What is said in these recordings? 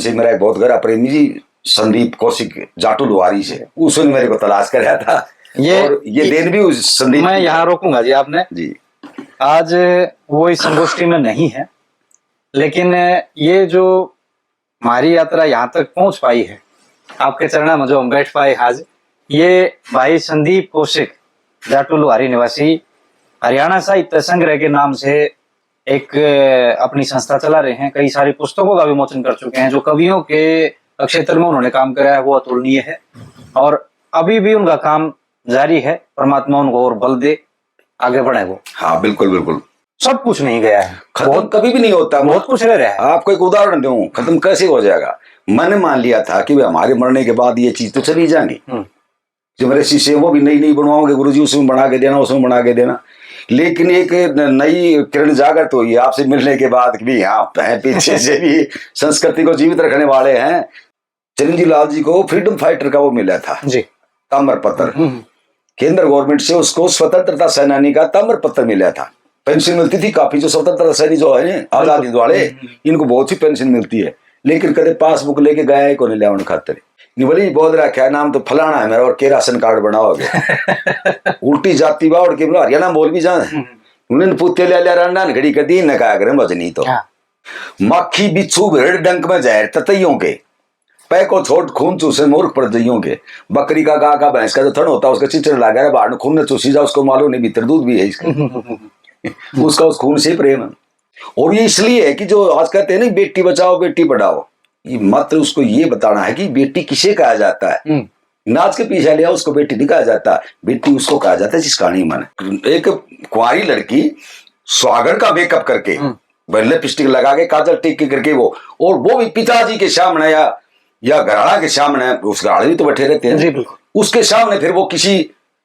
से मेरा एक बहुत गहरा प्रेमी जी संदीप कौशिक जाटू लुहारी से, उसने मेरे को तलाश कराया था। और ये देन भी उस संदीप। मैं यहाँ रोकूंगा जी, आपने जी आज वो इस संगोष्ठी में नहीं है, लेकिन ये जो हमारी यात्रा यहाँ तक पहुंच पाई है, आपके चरणों में जो हम बैठ पाए आज, ये भाई संदीप कौशिक जाटू लुहारी निवासी हरियाणा साहित्य संग्रह के नाम से एक अपनी संस्था चला रहे हैं। कई सारी पुस्तकों का विमोचन कर चुके हैं। जो कवियों के क्षेत्र में उन्होंने काम करा है वो अतुलनीय है, और अभी भी उनका काम जारी है। परमात्मा उनको और बल दे, आगे बढ़े वो। हाँ बिल्कुल बिल्कुल। सब कुछ नहीं गया है, खत्म कभी भी नहीं होता, बहुत कुछ रह रहा है। आपको एक उदाहरण दूं, खत्म कैसे हो जाएगा। मैंने मान लिया था कि हमारे मरने के बाद ये चीज तो चली जाएंगी। जो मेरे शिष्य वो भी नई नई बनवाओगे गुरुजी, उसमें बना के देना, उसमें बना के देना। लेकिन एक नई किरण जागृत हुई आपसे मिलने के बाद कि भी हाँ पीछे से भी संस्कृति को जीवित रखने वाले हैं। चिरंजीव लाल जी को फ्रीडम फाइटर का वो मिला था जी, ताम्र पत्र। केंद्र गवर्नमेंट से उसको स्वतंत्रता सेनानी का ताम्र पत्र मिला था। पेंशन मिलती थी काफी। जो स्वतंत्रता सैनिक जो है आजादी वाले, इनको बहुत सी पेंशन मिलती है, लेकिन कदे पासबुक लेके गया को नहीं लिया उन खातर। बोली बोल रहा क्या नाम तो फलाना है मेरा, और के राशन कार्ड बनाओगे। उल्टी जाति बाड़ के बोला हरियाणा बोल भी जाए उन्हें पुत्ते ले लिया रंडा घड़ी कर दी न कहा करें बजनी तो मक्खी बिच्छू भेड़ डंक में जहर ततइयों के पै को छोट खून चूसे मूर्ख पर जइयों के। बकरी का गाय का भैंस का जो थड़ होता है उसका चिचड़ लगा है, बाहर खून ने चूसी जा, उसको मालूम नहीं भीतर दूध भी है इसका। उसका उस खून से प्रेम है। और ये इसलिए है कि जो आज कहते हैं ना बेटी बचाओ बेटी पढ़ाओ, ये मात्र उसको ये बताना है कि बेटी किसे कहा जाता है। नाच के पीछे लिया उसको बेटी नहीं कहा जाता, बेटी उसको कहा जाता है जिस कहानी में एक कुंवारी लड़की स्वागत का मेकअप करके लिपस्टिक लगा के काजल टिक के करके वो भी पिताजी के सामने या घराना के सामने, उस घराने भी तो बैठे रहते हैं, उसके सामने फिर वो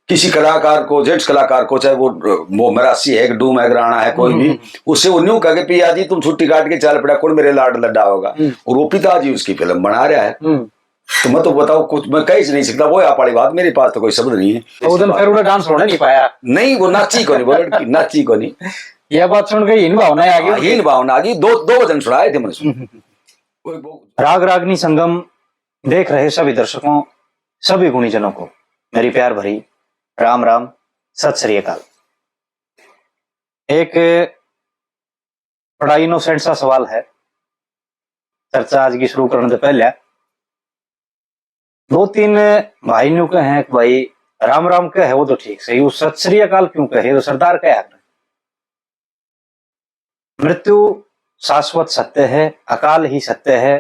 किसी कलाकार को, जेंट्स कलाकार को, चाहे वो मरासी है, डूम है, घराना है, कोई भी, उससे वो न्यू कह के पिया जी तुम छुट्टी काट के चल पड़ा, कौन मेरे लाड लड्डा होगा। और वो पिताजी उसकी फिल्म बना रहा है। तो मैं तो बताओ कुछ मैं कह नहीं सकता, वो आप वाली बात, मेरे पास तो कोई शब्द नहीं है। फिर डांस होने नहीं पाया, नहीं वो नाची को नहीं, वो लड़की नाची को नहीं। यह बात सुन के हीन भावना आ गई, हीन भावना आ गई। दो वचन सुनाए थे मैंने। राग रागनी संगम देख रहे सभी दर्शकों, सभी गुणीजनों को मेरी प्यार भरी राम राम, सत श्री अकाल। एक बड़ा इनोसेंट सा सवाल है, चर्चा आज की शुरू करने से पहले दो तीन भाई न्यू कहे हैं, भाई राम राम कहे वो तो ठीक सही, वो सत श्री अकाल क्यों कहे, तो सरदार क्या है। मृत्यु शाश्वत सत्य है, अकाल ही सत्य है,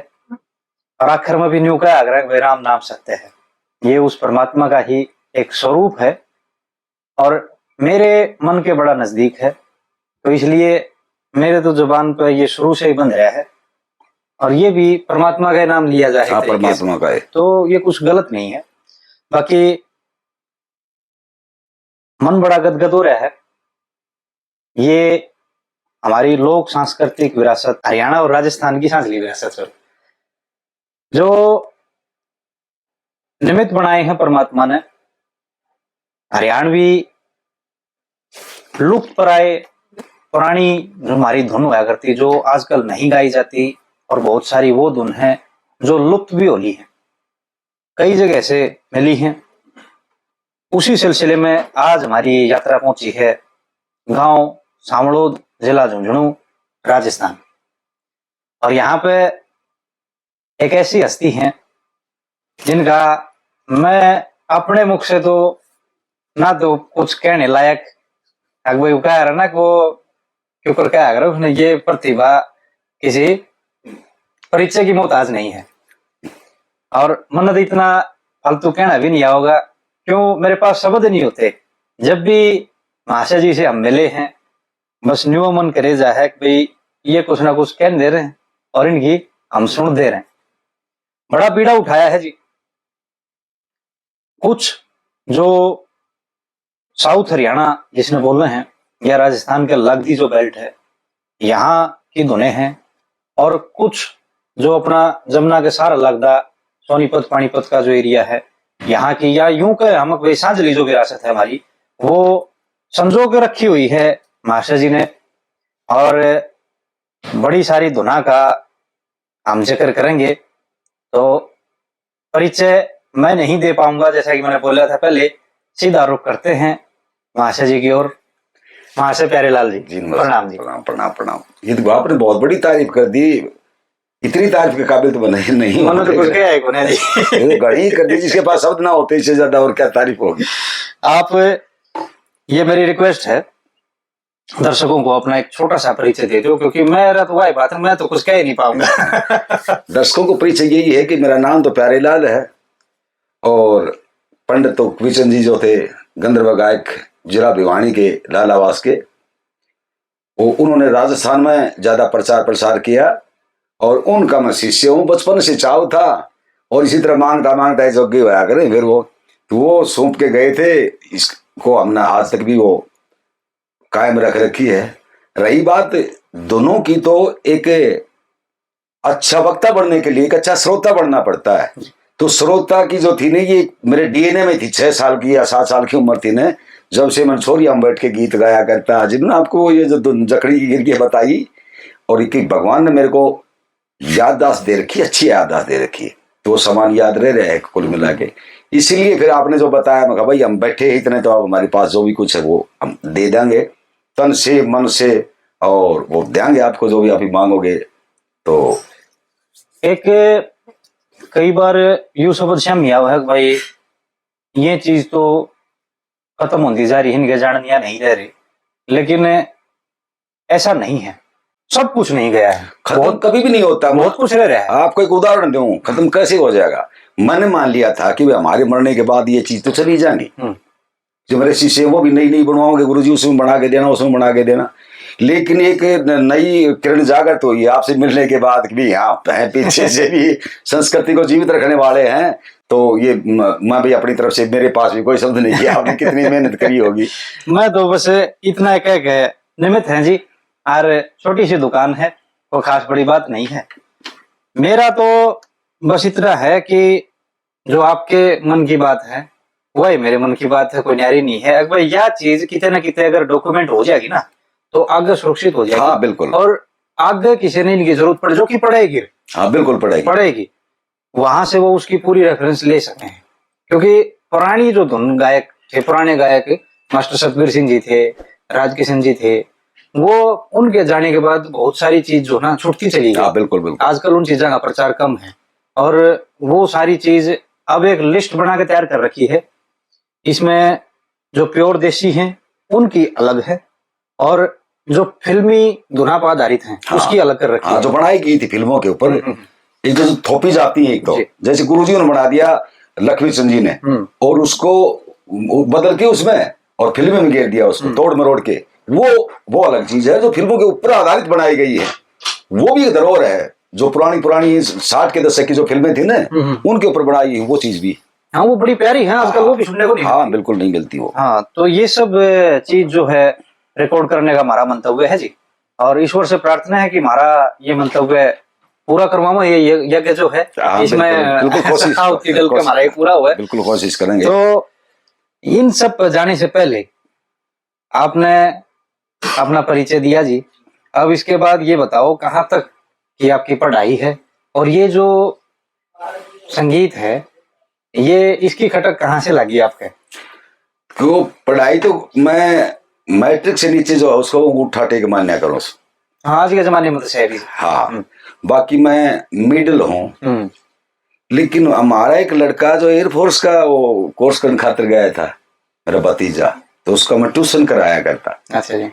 और आखिर में भी न्यू कहा भाई राम नाम सत्य है। ये उस परमात्मा का ही एक स्वरूप है और मेरे मन के बड़ा नजदीक है, तो इसलिए मेरे तो जुबान पर ये शुरू से ही बंध रहा है। और ये भी परमात्मा का नाम लिया जाए परमात्मा का है, तो ये कुछ गलत नहीं है। बाकी मन बड़ा गदगद हो रहा है। ये हमारी लोक सांस्कृतिक विरासत, हरियाणा और राजस्थान की सांस्कृतिक विरासत जो निमित्त बनाए हैं परमात्मा ने, हरियाणवी लुप्त प्राय पुरानी हमारी धुन हुआ करती, जो आजकल नहीं गाई जाती, और बहुत सारी वो धुन है जो लुप्त भी होली है, कई जगह से मिली हैं। उसी सिलसिले में आज हमारी यात्रा पहुंची है गांव सामड़ोद, जिला झुंझुनू, राजस्थान। और यहाँ पे एक ऐसी हस्ती हैं जिनका मैं अपने मुख से तो ना तो कुछ कहने लायक वो कह रहा ना, वो क्यों कह रहा उसने, ये प्रतिभा किसी परिचय की मोहताज नहीं है। और मन तो इतना फालतू कहना भी नहीं होगा, क्यों मेरे पास शब्द नहीं होते। जब भी महाशय जी से हम मिले हैं, बस न्यू मन करे जा है कि भाई ये कुछ ना कुछ कह दे रहे हैं और इनकी हम सुन दे रहे हैं। बड़ा पीड़ा उठाया है जी। कुछ जो साउथ हरियाणा जिसने बोले हैं, या राजस्थान के लगती जो बेल्ट है, यहाँ की धुनें हैं, और कुछ जो अपना जमुना के सारा लगदा सोनीपत पानीपत का जो एरिया है यहाँ की, या यूं कहे हम वैसांजलि जो विरासत है हमारी, वो संजो के रखी हुई है महाशय जी ने। और बड़ी सारी धुना का हम जिक्र करेंगे। तो परिचय मैं नहीं दे पाऊंगा, जैसा कि मैंने बोला था पहले, सीधा रुख करते हैं महाशय जी की ओर। महाशय प्यारेलाल जी, जी प्रणाम जी। प्रणाम प्रणाम प्रणाम। ये तो आपने बहुत बड़ी तारीफ कर दी, इतनी तारीफ के काबिल तो बने नहीं मैंने तो कुछ कहा है को नहीं जी। ये तो गढ़ी कर दी, जिसके पास शब्द ना होते इससे ज्यादा और क्या तारीफ होगी। आप, ये मेरी रिक्वेस्ट है, दर्शकों को अपना एक छोटा सा परिचय दे दो, क्योंकि मेरा तो वही बात है, मैं तो कुछ कह ही नहीं पाऊंगा। दर्शकों को परिचय यही है कि मेरा नाम तो प्यारेलाल है और पंडित तो कविचंद जी जो थे गंधर्व गायक जिला भिवानी के लालावास के, वो उन्होंने राजस्थान में ज्यादा प्रचार प्रसार किया और उनका मैं शिष्य हूँ। बचपन से चाव था और इसी तरह मांगता जोगी होया करें। फिर वो सौंप के गए थे, इसको हमने आज तक भी वो कायम रख रखी है। रही बात दोनों की, तो एक अच्छा वक्ता बनने के लिए एक अच्छा श्रोता बनना पड़ता है। तो श्रोता की जो थी ना, ये मेरे डीएनए में थी। 6 साल की या 7 साल की उम्र थी ना, जब से मैं छोरी हम बैठ के गीत गाया करता। जिन्होंने आपको ये जो जकड़ी की गिर के बताई, और एक भगवान ने मेरे को याददाश्त दे रखी, अच्छी याददाश्त दे रखी, तो वो सामान याद रह रहे कुल मिला के। इसीलिए फिर आपने जो बताया, मैं कहा भाई हम बैठे ही इतने, तो अब हमारे पास जो भी कुछ है वो हम दे देंगे तन से मन से, और वो देंगे आपको जो भी आप मांगोगे। तो एक कई बार यूं समझ में आया है कि भाई ये चीज तो खत्म होती जा रही है, इनके जाननिया नहीं रह रही, लेकिन ऐसा नहीं है, सब कुछ नहीं गया है, खत्म कभी भी नहीं होता, बहुत कुछ रह रहा है। आपको एक उदाहरण दूं, खत्म कैसे हो जाएगा। मैंने मान लिया था कि भाई हमारे मरने के बाद ये चीज तो चली जाएगी। जो मेरे शिष्य वो भी नई बनवाओगे गुरुजी, उसमें बना के देना, उसमें बना के देना। लेकिन एक नई किरण जागृत हुई है आपसे मिलने के बाद कि हाँ पीछे से भी संस्कृति को जीवित रखने वाले हैं। तो ये मैं भी अपनी तरफ से, मेरे पास भी कोई शब्द नहीं किया, आपने कितनी मेहनत करी होगी। मैं तो बस इतना कह के निमित्त है जी, और छोटी सी दुकान है, कोई खास बड़ी बात नहीं है। मेरा तो बस इतना है कि जो आपके मन की बात है वही मेरे मन की बात है, कोई न्यारी नहीं है। अगर यह चीज कितने न कितने अगर डॉक्यूमेंट हो जाएगी ना, तो आगे सुरक्षित हो जाएगी। हाँ बिल्कुल। और आगे किसी ने इनकी जरूरत पड़े, जो कि पड़ेगी। हाँ बिल्कुल पड़ेगी, वहां से वो उसकी पूरी रेफरेंस ले सकते हैं। क्योंकि पुरानी जो धुन गायक थे, पुराने गायक मास्टर सतबीर सिंह जी थे, राजकिशन जी थे, वो उनके जाने के बाद बहुत सारी चीज जो ना छूटती चली गई। बिल्कुल। आजकल उन चीजों का प्रचार कम है, और वो सारी चीज अब एक लिस्ट बना के तैयार कर रखी है। इसमें जो प्योर देसी हैं उनकी अलग है, और जो फिल्मी धुना पर आधारित हैं उसकी अलग कर रखी है। जो बनाई गई थी फिल्मों के ऊपर, एक जो थोपी जाती है, एक तो जैसे गुरुजी ने बना दिया लक्ष्मी चंद जी ने, और उसको बदल के उसमें और फिल्म में घेर दिया, उसको तोड़ मरोड़ के, वो अलग चीज है। जो फिल्मों के ऊपर आधारित बनाई गई है वो भी एक धरोहर है। जो पुरानी 60 के दशक की जो फिल्में थी ना, उनके ऊपर बनाई वो चीज भी, हाँ वो बड़ी प्यारी है। आजकल वो भी सुनने को नहीं, हाँ बिल्कुल नहीं मिलती वो। हाँ, तो ये सब चीज जो है रिकॉर्ड करने का हमारा मंतव्य है जी, और ईश्वर से प्रार्थना है कि हमारा ये मंतव्य पूरा करवाओ। ये यज्ञ जो है इसमें हमारा ये पूरा हुआ है, बिल्कुल कोशिश करेंगे। तो इन सब पर जाने से पहले आपने अपना परिचय दिया जी, अब इसके बाद ये बताओ कहाँ तक की आपकी पढ़ाई है, और ये जो संगीत है ये इसकी खटक कहाँ से लगी आपके? तो पढ़ाई तो मैं मैट्रिक से नीचे जो है उसको उठा टेक मान्या करो। हाँ, आज के जमाने में तो शहरी। हाँ, बाकी मैं मिडिल हूँ। लेकिन हमारा एक लड़का जो एयरफोर्स का वो कोर्स करने खातिर गया था, मेरा भतीजा, तो उसका मैं ट्यूशन कराया करता। अच्छा जी।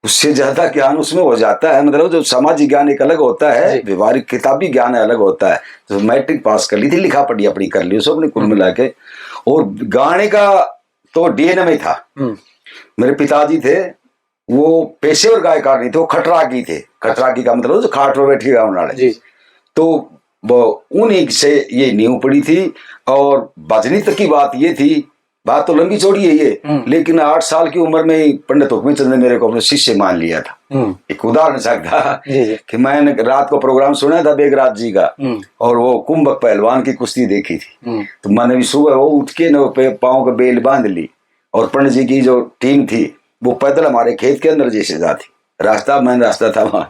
उससे ज्यादा ज्ञान उसमें हो जाता है, मतलब जो सामाजिक ज्ञान एक अलग होता है, व्यवहारिक किताबी ज्ञान अलग होता है। तो मैट्रिक पास कर ली थी, लिखा पढ़ी अपनी कर ली उसने कुल मिला के। और गाने का तो डीएनए में था। मेरे पिताजी थे वो पेशेवर गायकार नहीं थे, वो खटरागी थे। खटरागी का मतलब जो खाट पर बैठ के गाने वाले। तो उन्हीं से ये नींव पड़ी थी। और बजनी तक की बात ये थी, बात तो लंबी चौड़ी है ये, लेकिन 8 साल की उम्र में पंडित हुक्मचंद ने मेरे को अपने शिष्य मान लिया था। एक उदाहरण सकता कि मैंने रात को प्रोग्राम सुना था बेगराज जी का, और वो कुंभक पहलवान की कुश्ती देखी थी। तो मैंने भी सुबह वो उठ के न पाँव का बेल बांध ली, और पंडित जी की जो टीम थी वो पैदल हमारे खेत के अंदर जैसे जाती, रास्ता था वहां।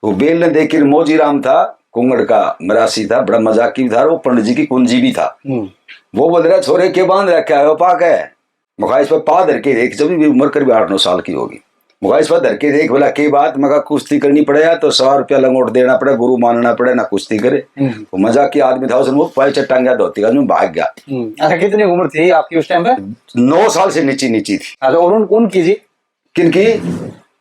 वो बेल ने देख के मोजी राम था, कुंगड़ का मरासी था, बड़ा मजाकी भी था, वो पंडित जी की कुंजी भी था। वो बोल रहा छोरे के बांध रखा है, वो पाक है मुखाइस पर पा धर के देख, जब भी उम्र करीब 8-9 साल की होगी, मुखाइस पर धर के देख, बोला के बात मगा कुश्ती करनी पड़ेगा तो 100 रुपया लंगोट देना पड़े, गुरु मानना पड़े ना कुश्ती करे। वो मजाकी आदमी था, उसने वो पैर चट्टांग गया धोती का, भाग गया। अच्छा, कितनी उम्र थी आपकी उस टाइम पे? 9 साल से नीची नीची थी। अच्छा, और उनकी जी, किनकी?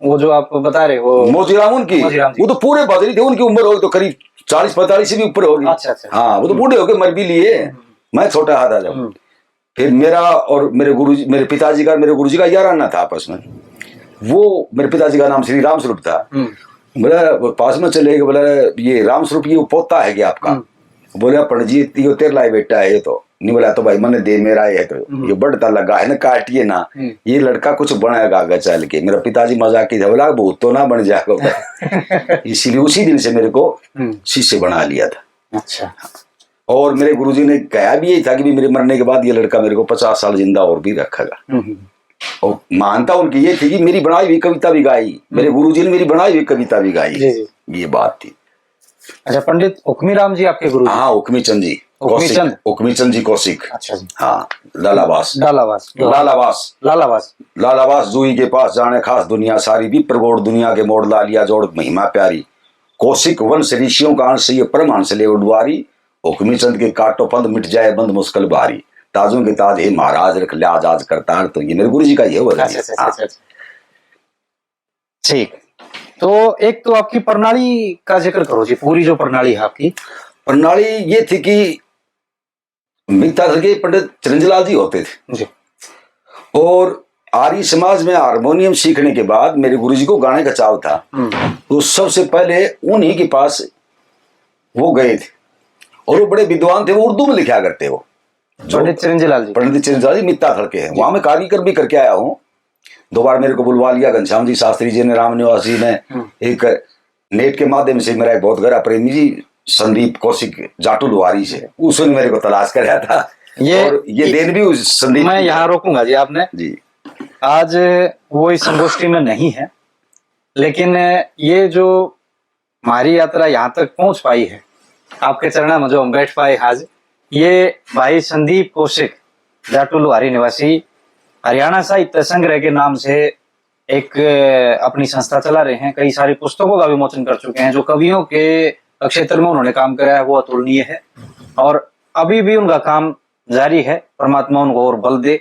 वो जो आप बता रहे हो मोतीराम, उनकी वो तो पूरे बदली थे, उनकी उम्र होगी तो करीब 40-45 से भी ऊपर होगी। अच्छा। हाँ, वो तो बूढ़े होके मर भी लिए, मैं छोटा था जब। फिर मेरा और मेरे पिताजी का, मेरे गुरुजी का याराना था आपस में। वो मेरे पिताजी का नाम श्री राम स्वरूप था। बोला पास में चले गए, बोला ये राम स्वरूप ये पोता है क्या आपका? बोला पंडित जी ये तेरा लाई बेटा है ये तो नहीं। बोला तो भाई मैंने दे मेरा है, तो ये बढ़ता लगा है ना, काटिए ना, ये लड़का कुछ बनाएगा आगे चल के। मेरा पिताजी मजाक की था, बोला भूत तो ना बन जाएगा। इसीलिए उसी दिन से मेरे को शिष्य बना लिया था। अच्छा। और मेरे गुरुजी ने कहा भी यही था कि मेरे मरने के बाद ये लड़का मेरे को 50 साल जिंदा और भी रखेगा। और मानता उनकी ये थी कि मेरी बनाई हुई कविता भी गाई, मेरे गुरुजी ने मेरी बनाई हुई कविता भी गाई, ये बात थी। अच्छा, पंडित उकमी राम जी आपके गुरु? हाँ, उकमी चंद जी, उकमी चंद जी कौशिक। अच्छा जी। हाँ, लालावास जूही के पास जाने खास दुनिया सारी, भी प्रगोड़ दुनिया के मोड़ ला लिया जोड़ महिमा प्यारी, कौशिक वंश ऋषियों का अंश ये परमांश ले उडवारी, हुक्मी चंद के काटो पंद मिट जाए बंद मुश्किल बारी, ताजों के ताज हे महाराज रख ले आज करतार। तो ये मेरे गुरु जी का ये हुआ। ठीक, तो एक तो आपकी प्रणाली का जिक्र करो जी, पूरी जो प्रणाली है आपकी। प्रणाली ये थी कि मिगता के पंडित चिरंजीलाल जी होते थे जी। और आर्य समाज में हारमोनियम सीखने के बाद मेरे गुरुजी को गाने का चाव था, तो सबसे पहले उन्हीं के पास वो गए थे। और वो बड़े विद्वान थे, वो उर्दू में लिखा करते। वो पंडित चिरंजीलाल जी मित्ता थल के हैं, वहां में कारीगर भी करके आया हूँ। 2 बार मेरे को बुलवा लिया घनश्याम जी शास्त्री जी ने, राम निवासी ने। एक नेट के माध्यम से मेरा एक बहुत गहरा प्रेमी जी संदीप कौशिक जाटू लुहारी से, उसने मेरे को तलाश कराया था। ये देन भी उस संदीप। मैं यहाँ रोकूंगा जी, आपने जी आज वो इस संगोष्ठी में नहीं है, लेकिन ये जो हमारी यात्रा यहाँ तक पहुंच पाई है, आपके चरणों में जो हम बैठ पाए आज, ये भाई संदीप कौशिक जाटू लुहारी निवासी हरियाणा साहित्य संग्रह के नाम से एक अपनी संस्था चला रहे हैं। कई सारी पुस्तकों का विमोचन कर चुके हैं। जो कवियों के क्षेत्र में उन्होंने काम करा है वो अतुलनीय है, और अभी भी उनका काम जारी है। परमात्मा उनको और बल दे,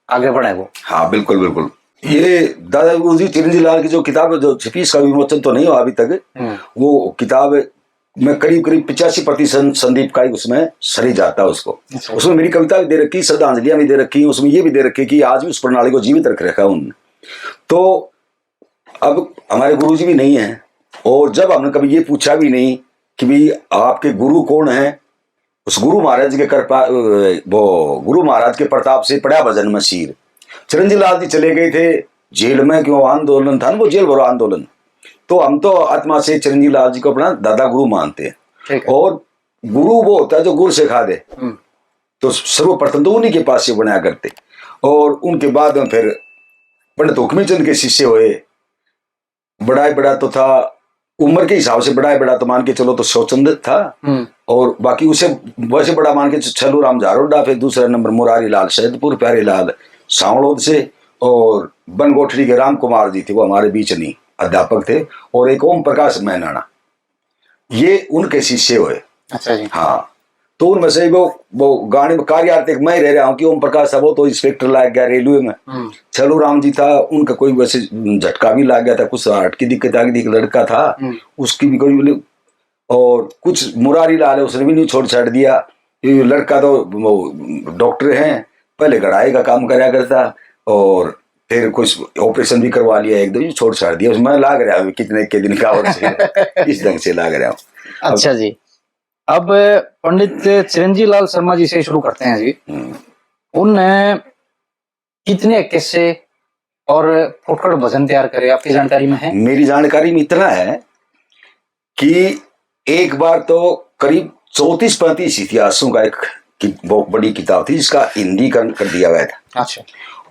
आगे बढ़े वो। हाँ बिल्कुल बिल्कुल। ये दादा गुरुजी चिरंजीलाल की जो किताब है, जो छपी, इसका विमोचन तो नहीं हुआ अभी तक। वो किताब में करीब 85% संदीप का ही उसमें सरी जाता है उसको। उसमें मेरी कविता भी दे रखी, श्रद्धांजलियां भी दे रखी, उसमें ये भी दे रखी कि आज भी उस प्रणाली को जीवित रख रखा है उन्होंने। तो अब हमारे गुरुजी भी नहीं है, और जब हमने कभी ये पूछा भी नहीं कि भाई आपके गुरु कौन है, उस गुरु महाराज के गुरु महाराज के प्रताप से पड़ा भजन में शीर। चिरंजीलाल जी चले गए थे जेल में, क्यों आंदोलन था ना, वो जेल भरो आंदोलन। तो हम तो आत्मा से चिरंजीलाल जी को अपना दादा गुरु मानते हैं, और गुरु वो होता है जो गुरु सिखा दे। तो सर्वप्रथम तो उन्हीं के पास से बनाया करते, और उनके बाद में फिर पंडित हुक्मी चंद के शिष्य हुए। बड़ा तो था उम्र के हिसाब से, बड़ा तो मान के चलो तो शौचंद था, और बाकी उसे वैसे बड़ा मान के छल्लू राम झारोडा, फिर दूसरा नंबर मुरारी लाल सैदपुर, प्यारे लाल सांवड़ोद से, और बनगोठरी के राम कुमार जी थे, वो हमारे बीच नहीं अध्यापक थे, और एक ओम प्रकाश मैनाना, ये उनके शिष्य हुए। अच्छा जी। हाँ, तो उनमें से वो गाने में कार्यार्थिक मैं रह रहा हूँ कि ओम प्रकाश था, वो तो इंस्पेक्टर लाग गया रेलवे में। छल्लू राम जी था, उनका कोई वैसे झटका भी लग गया था, कुछ हार्ट की दिक्कत आ गई थी, लड़का था उसकी भी कोई, और कुछ मुरारी लाल है उसने भी नहीं छोड़ दिया। लड़का तो डॉक्टर हैं, पहले गढ़ाई का काम कराया करता, और फिर कुछ ऑपरेशन भी करवा लिया, एकदम छोड़ दिया। उसमें लाग रहा हूँ कितने के दिन का, और इस ढंग से लाग रहा हूँ। अच्छा जी, अब पंडित चिरंजीलाल शर्मा जी से शुरू करते हैं जी। उनने कितने किस्से और फुटकर भजन तैयार करे, आपकी जानकारी में है? मेरी जानकारी में इतना है कि एक बार तो करीब 34-35 इतिहासों का एक बहुत बड़ी किताब थी, जिसका हिंदी कर दिया गया था। अच्छा।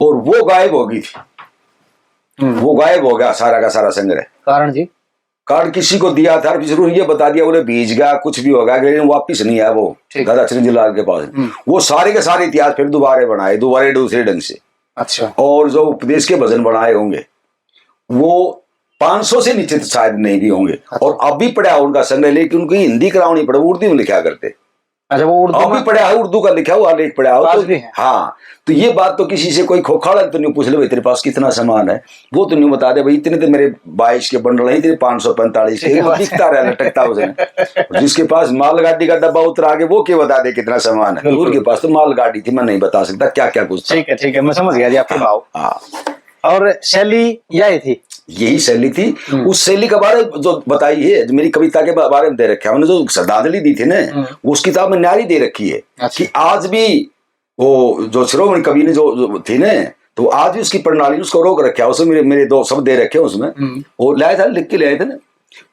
और वो गायब हो गई थी, वो गायब हो गया सारा का सारा संग्रह। कारण जी? कार्ड किसी को दिया था, जरूर ये बता दिया बोले भीज गया कुछ भी होगा, लेकिन वापिस नहीं आया वो दादा चिरंजीव लाल के पास। वो सारे के सारे इतिहास फिर दोबारा बनाए, दोबारा दूसरे ढंग से। अच्छा। और जो उपदेश के भजन बनाए होंगे वो 500 से नीचे तो शायद नहीं भी होंगे। अच्छा। और अब भी पढ़ा उनका संग्रह, लेकिन उनकी हिंदी करावनी पड़े, उर्दू में लिखा करते। अच्छा, वो उर्दू अब भी पढ़ा है, उर्दू का लिखा हुआ लेख पढ़ा हो तो। हाँ, तो ये बात तो किसी से कोई खोखला तो नहीं पूछ ले भाई तेरे पास कितना सामान है, वो तो नहीं बता दे भाई इतने तो मेरे 22 के बंडल है, तेरे 545 के, वो दिखता रहा लटकता उसने। जिसके पास मालगाड़ी का डब्बा उतरा के वो क्या बता दे कितना सामान है, उनके पास तो मालगाड़ी थी, मैं नहीं बता सकता क्या क्या कुछ। ठीक है, मैं समझ गया जी आपके भाव। हाँ, और शैली यही थी, यही शैली थी। उस शैली के बारे जो बताई है, जो मेरी कविता के बारे में दे रखा है, मैंने जो श्रद्धांजलि दी थी ना, उस किताब में न्यारी दे रखी है। अच्छा। कि आज भी वो जो शिरोमणि कवि ने जो थी ना, तो आज भी उसकी प्रणाली उसको रोक रखा है। उसमें मेरे 2 शब्द दे रखे हैं उसमें, वो लाया था, लिख के लाए थे ना।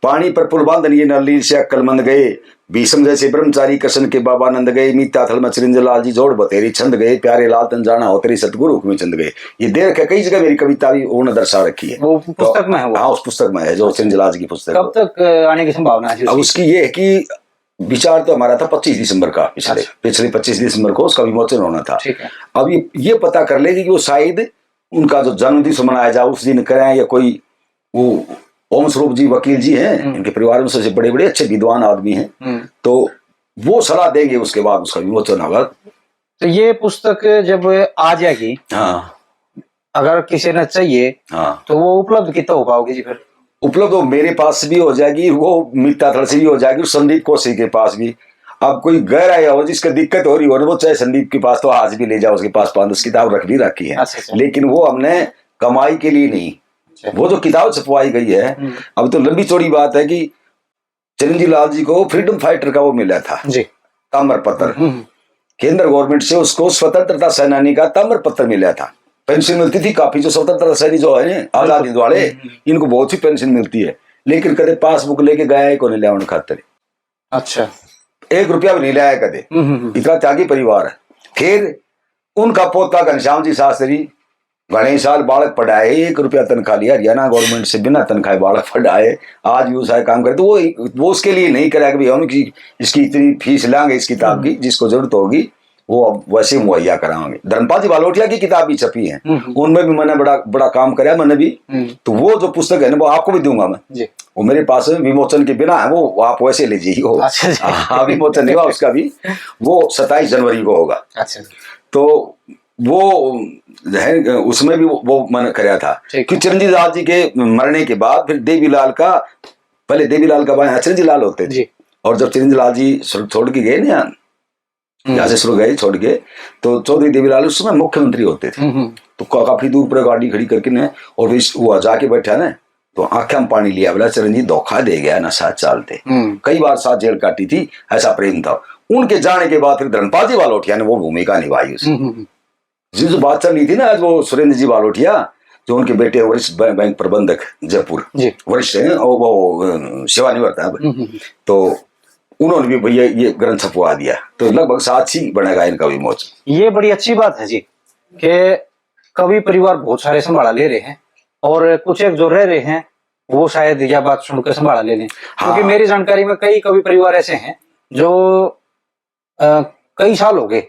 पानी पर पुल बांधन ये नली से अक्लमंद गए, भीषम जैसे ब्रह्मचारी कृष्ण के बाबा नंद गए, मीता थल में चिरंजीव लाल जी जोड़ बतेरी छंद गए, प्यारे लाल तन जाना हो तेरी सतगुरु हुक्म चंद गए। ये दे रखा, कई जगह मेरी कविता भी उन्होंने दर्शा रखी है। वो पुस्तक में है वो? हाँ, उस पुस्तक में है, जो चिरंजीव लाल जी की पुस्तक। कब तक आने की संभावना है? अब उसकी ये है कि विचार तो हमारा था 25 दिसंबर का, पिछले 25 दिसंबर को उसका विमोचन होना था। अब ये पता कर लेगी कि वो शायद उनका जो जन्मदिवस मनाया जाए उस दिन करें, या कोई वो ओम स्वरूप जी वकील जी हैं, इनके परिवार में सबसे बड़े बड़े अच्छे विद्वान आदमी हैं, तो वो सलाह देंगे, उसके बाद उसका विमोचन होगा। तो ये पुस्तक जब आ जाएगी, हाँ, अगर किसी ने चाहिए, हाँ, तो वो उपलब्ध कितना हो पाओगे जी? फिर उपलब्ध वो मेरे पास भी हो जाएगी, वो मीता थल से भी हो जाएगी, संदीप कोसी के पास भी। अब कोई गैर आया हो जिसका दिक्कत हो रही हो, वो चाहे संदीप के पास तो आज भी ले जाओ, उसके पास 5-10 किताब रख भी रखी है। लेकिन वो हमने कमाई के लिए नहीं, वो जो किताब छपवाई गई है, अब तो लंबी चौड़ी बात है कि चिरंजीव लाल जी को फ्रीडम फाइटर का वो मिला था जी, ताम्र पत्र। केंद्र गवर्नमेंट से उसको स्वतंत्रता सेनानी का ताम्र पत्र मिला था। पेंशन मिलती थी काफी, जो स्वतंत्रता सेनानी जो है आजादी वाले, इनको बहुत सी पेंशन मिलती है, लेकिन कदे पासबुक लेके गया है को नहीं लिया उन खातर। अच्छा, 1 रुपया भी नहीं लाया कदे, इतना त्यागी परिवार है। फिर उनका पोता घनश्याम जी शास्त्री घने साल बालक पढ़ाए, 1 रुपया तनख्वाह लिया हरियाणा गवर्नमेंट से, बिना तनख्वाह बालक पढ़ाए, आज भी उसा काम करे। तो वो उसके लिए नहीं करा कि हम इसकी इतनी फीस लाएंगे इस किताब की, जिसको जरूरत होगी वो अब वैसे मुहैया कराएंगे। धर्मपाल जी बालोटिया की किताब भी छपी है, उनमें भी मैंने बड़ा काम कराया मैंने भी। तो वो जो पुस्तक है ना, वो आपको भी दूंगा मैं जी। वो मेरे पास विमोचन के बिना है, वो आप वैसे लीजिए। हाँ, विमोचन नहीं हुआ उसका भी, वो 27 जनवरी को होगा। अच्छा, तो वो है, उसमें भी वो मैंने कराया था कि चिरंजीव लाल जी के मरने के बाद फिर देवीलाल का, पहले देवीलाल का भाई चिरंजीव लाल होते थे, और जब चिरंजीव लाल जी छोड़ के गए ना, यहाँ से शुरू गए छोड़ के, तो चौधरी देवीलाल उस समय मुख्यमंत्री होते थे। तो काफी दूर पर गाड़ी खड़ी करके ने, और वो जाके बैठा ना, तो आंखें में पानी लिया, बोला चिरंजीव धोखा दे गया ना, 7 साल थे, कई बार 7 जेल काटी थी, ऐसा प्रेम था। उनके जाने के बाद फिर धर्मपाल जी बालोटिया ने वो भूमिका निभाई उसमें। जो बात चल रही थी ना आज, वो सुरेंद्र जी बालोटिया जो उनके बेटे वरिष्ठ बैंक प्रबंधक जयपुर वरिष्ठ हैं, और वो सेवानिवृत्त है, तो उन्होंने भी भैया ये ग्रंथ छपवा दिया, तो लगभग 7 ही बनेगा इनका विमोचन। ये बड़ी अच्छी बात है जी कि कवि परिवार बहुत सारे संभाला ले रहे हैं, और कुछ एक जो रह रहे हैं वो शायद यह बात सुनकर संभाला ले लें। हाँ। क्योंकि मेरी जानकारी में कई कवि परिवार ऐसे हैं जो कई साल हो गए,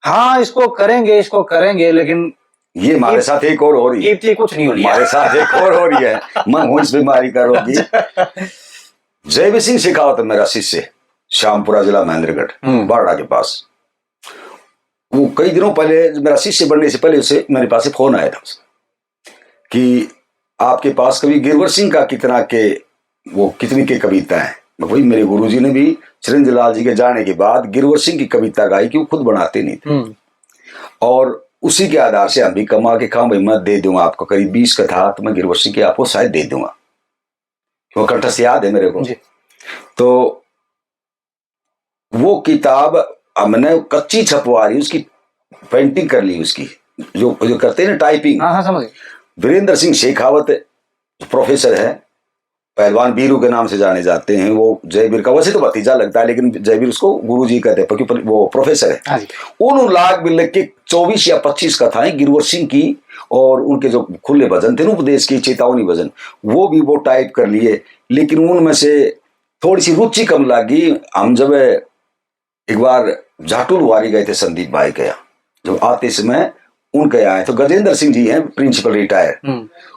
हाँ इसको करेंगे, लेकिन ये हमारे साथ एक और हो रही है, कुछ नहीं हो रही है, हमारे साथ एक और हो रही है, मैं हूं इस बीमारी का रोगी। जय सिंह शेखावत मेरा शिष्य, श्यामपुरा जिला महेंद्रगढ़ बारडा के पास। वो कई दिनों पहले, मेरा शिष्य बनने से पहले उसे मेरे पास फोन आया था कि आपके पास कभी गिरवर सिंह का कितनी के कविता है। वही मेरे गुरुजी ने भी चिरंजीव लाल जी के जाने के बाद गिरवर सिंह की कविता गाई कि वो खुद बनाते नहीं थे, और उसी के आधार से हम भी कमा के कहा भाई मैं दे दूंगा आपको करीब 20 कथा, तो मैं गिरवर सिंह की आपको शायद दे दूंगा, वो कंठस्थ याद है मेरे को। तो वो किताब हमने कच्ची छपवा ली, उसकी पेंटिंग कर ली, उसकी जो करते हैं ना टाइपिंग। हाँ, समझ। वीरेंद्र सिंह शेखावत प्रोफेसर है, पहलवान बीरू के नाम से जाने जाते हैं। वो जयवीर का वैसे तो भतीजा लगता है, लेकिन जयवीर उसको गुरुजी कहते हैं क्योंकि वो प्रोफेसर है। उन लाख बिल्ले के 24 या 25 कथाएं गिरवर सिंह की, और उनके जो खुले भजन थे ना उपदेश की, चेतावनी भजन, वो भी वो टाइप कर लिए। लेकिन उनमें से थोड़ी सी रुचि कम लगी। हम जब एक बार जाटुल वारी गए थे संदीप भाई के यहाँ, जब आते समय उनके आए तो गजेंद्र सिंह जी हैं प्रिंसिपल रिटायर,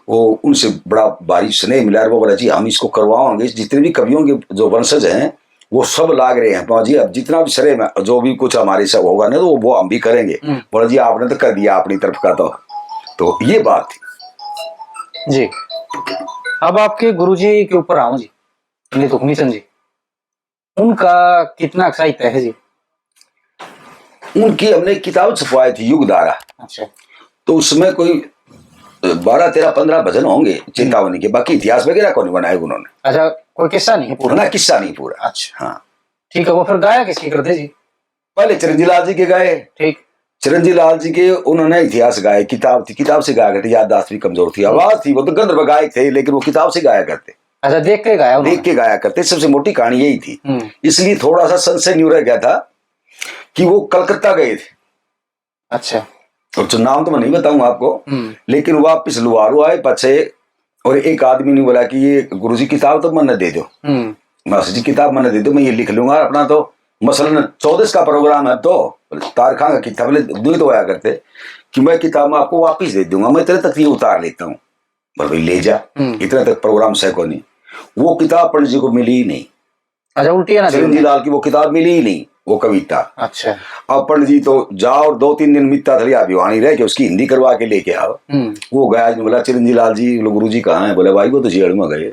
वो उनसे बड़ा भारी स्नेह मिला। वो बोला जी हम इसको करवाओगे, जितने भी कवियों के जो वंशज हैं वो सब लाग रहे हैं जी, अब जितना भी श्रेय में जो भी कुछ हमारे सब होगा ना तो वो हम भी करेंगे। बोला जी आपने तो कर दिया अपनी तरफ का। तो ये बात थी जी। अब आपके गुरुजी के ऊपर आऊं जी, पंडित हुकमी चंद जी, उनका कितना साहित्य है जी? उनकी हमने किताब छपवाई थी युगधारा। अच्छा। तो उसमें कोई 12, 13, 15 भजन होंगे चेतावनी के, बाकी इतिहास वगैरह को नहीं बनाए उन्होंने। अच्छा, कोई किस्सा नहीं है पूरा? ना, किस्सा नहीं पूरा। अच्छा हाँ ठीक है। वो फिर गाया किसकी करते जी? पहले चिरंजी लाल जी के गाए। ठीक। चिरंजी लाल जी के उन्होंने इतिहास गाए, किताब थी, किताब से गाया करते। याददाश्त भी कमजोर थी, आवाज थी, वो तो गंधर्व गायक थे, लेकिन वो किताब से गाया करते। अच्छा, देख के गाया उन्होंने? देख के गाया करते। सबसे मोटी कहानी यही थी। इसलिए थोड़ा सा संशय न्यू रह गया था कि वो कलकत्ता गए थे। अच्छा। और जो नाम तो मैं नहीं बताऊंगा आपको, लेकिन वापिस लुहारू आए पछे, और एक आदमी ने बोला कि ये गुरुजी किताब तो मैंने दे दो। मास्टर जी किताब मैंने दे दो, मैं ये लिख लूंगा अपना। तो मसलन 14 का प्रोग्राम है, तो तारखा का किताब दुई तो आया करते कि मैं किताब में आपको वापिस दे दूंगा, मैं इतने तक ये उतार लेता हूँ। भाई ले जा, इतने तक प्रोग्राम से को नहीं। वो किताब पंडित जी को मिली ही नहीं। अच्छा, उल्टी है ना? चिरंजी लाल की वो किताब मिली ही नहीं, वो कविता। अच्छा। अब पंडित जी तो जाओ और 2-3 दिन मित्ता थली अभिवानी रह के उसकी हिंदी करवा के लेके आओ। वो गया, बोला चिरंजी लाल जी गुरु जी कहाँ है? बोले भाई वो तो जेल में गए।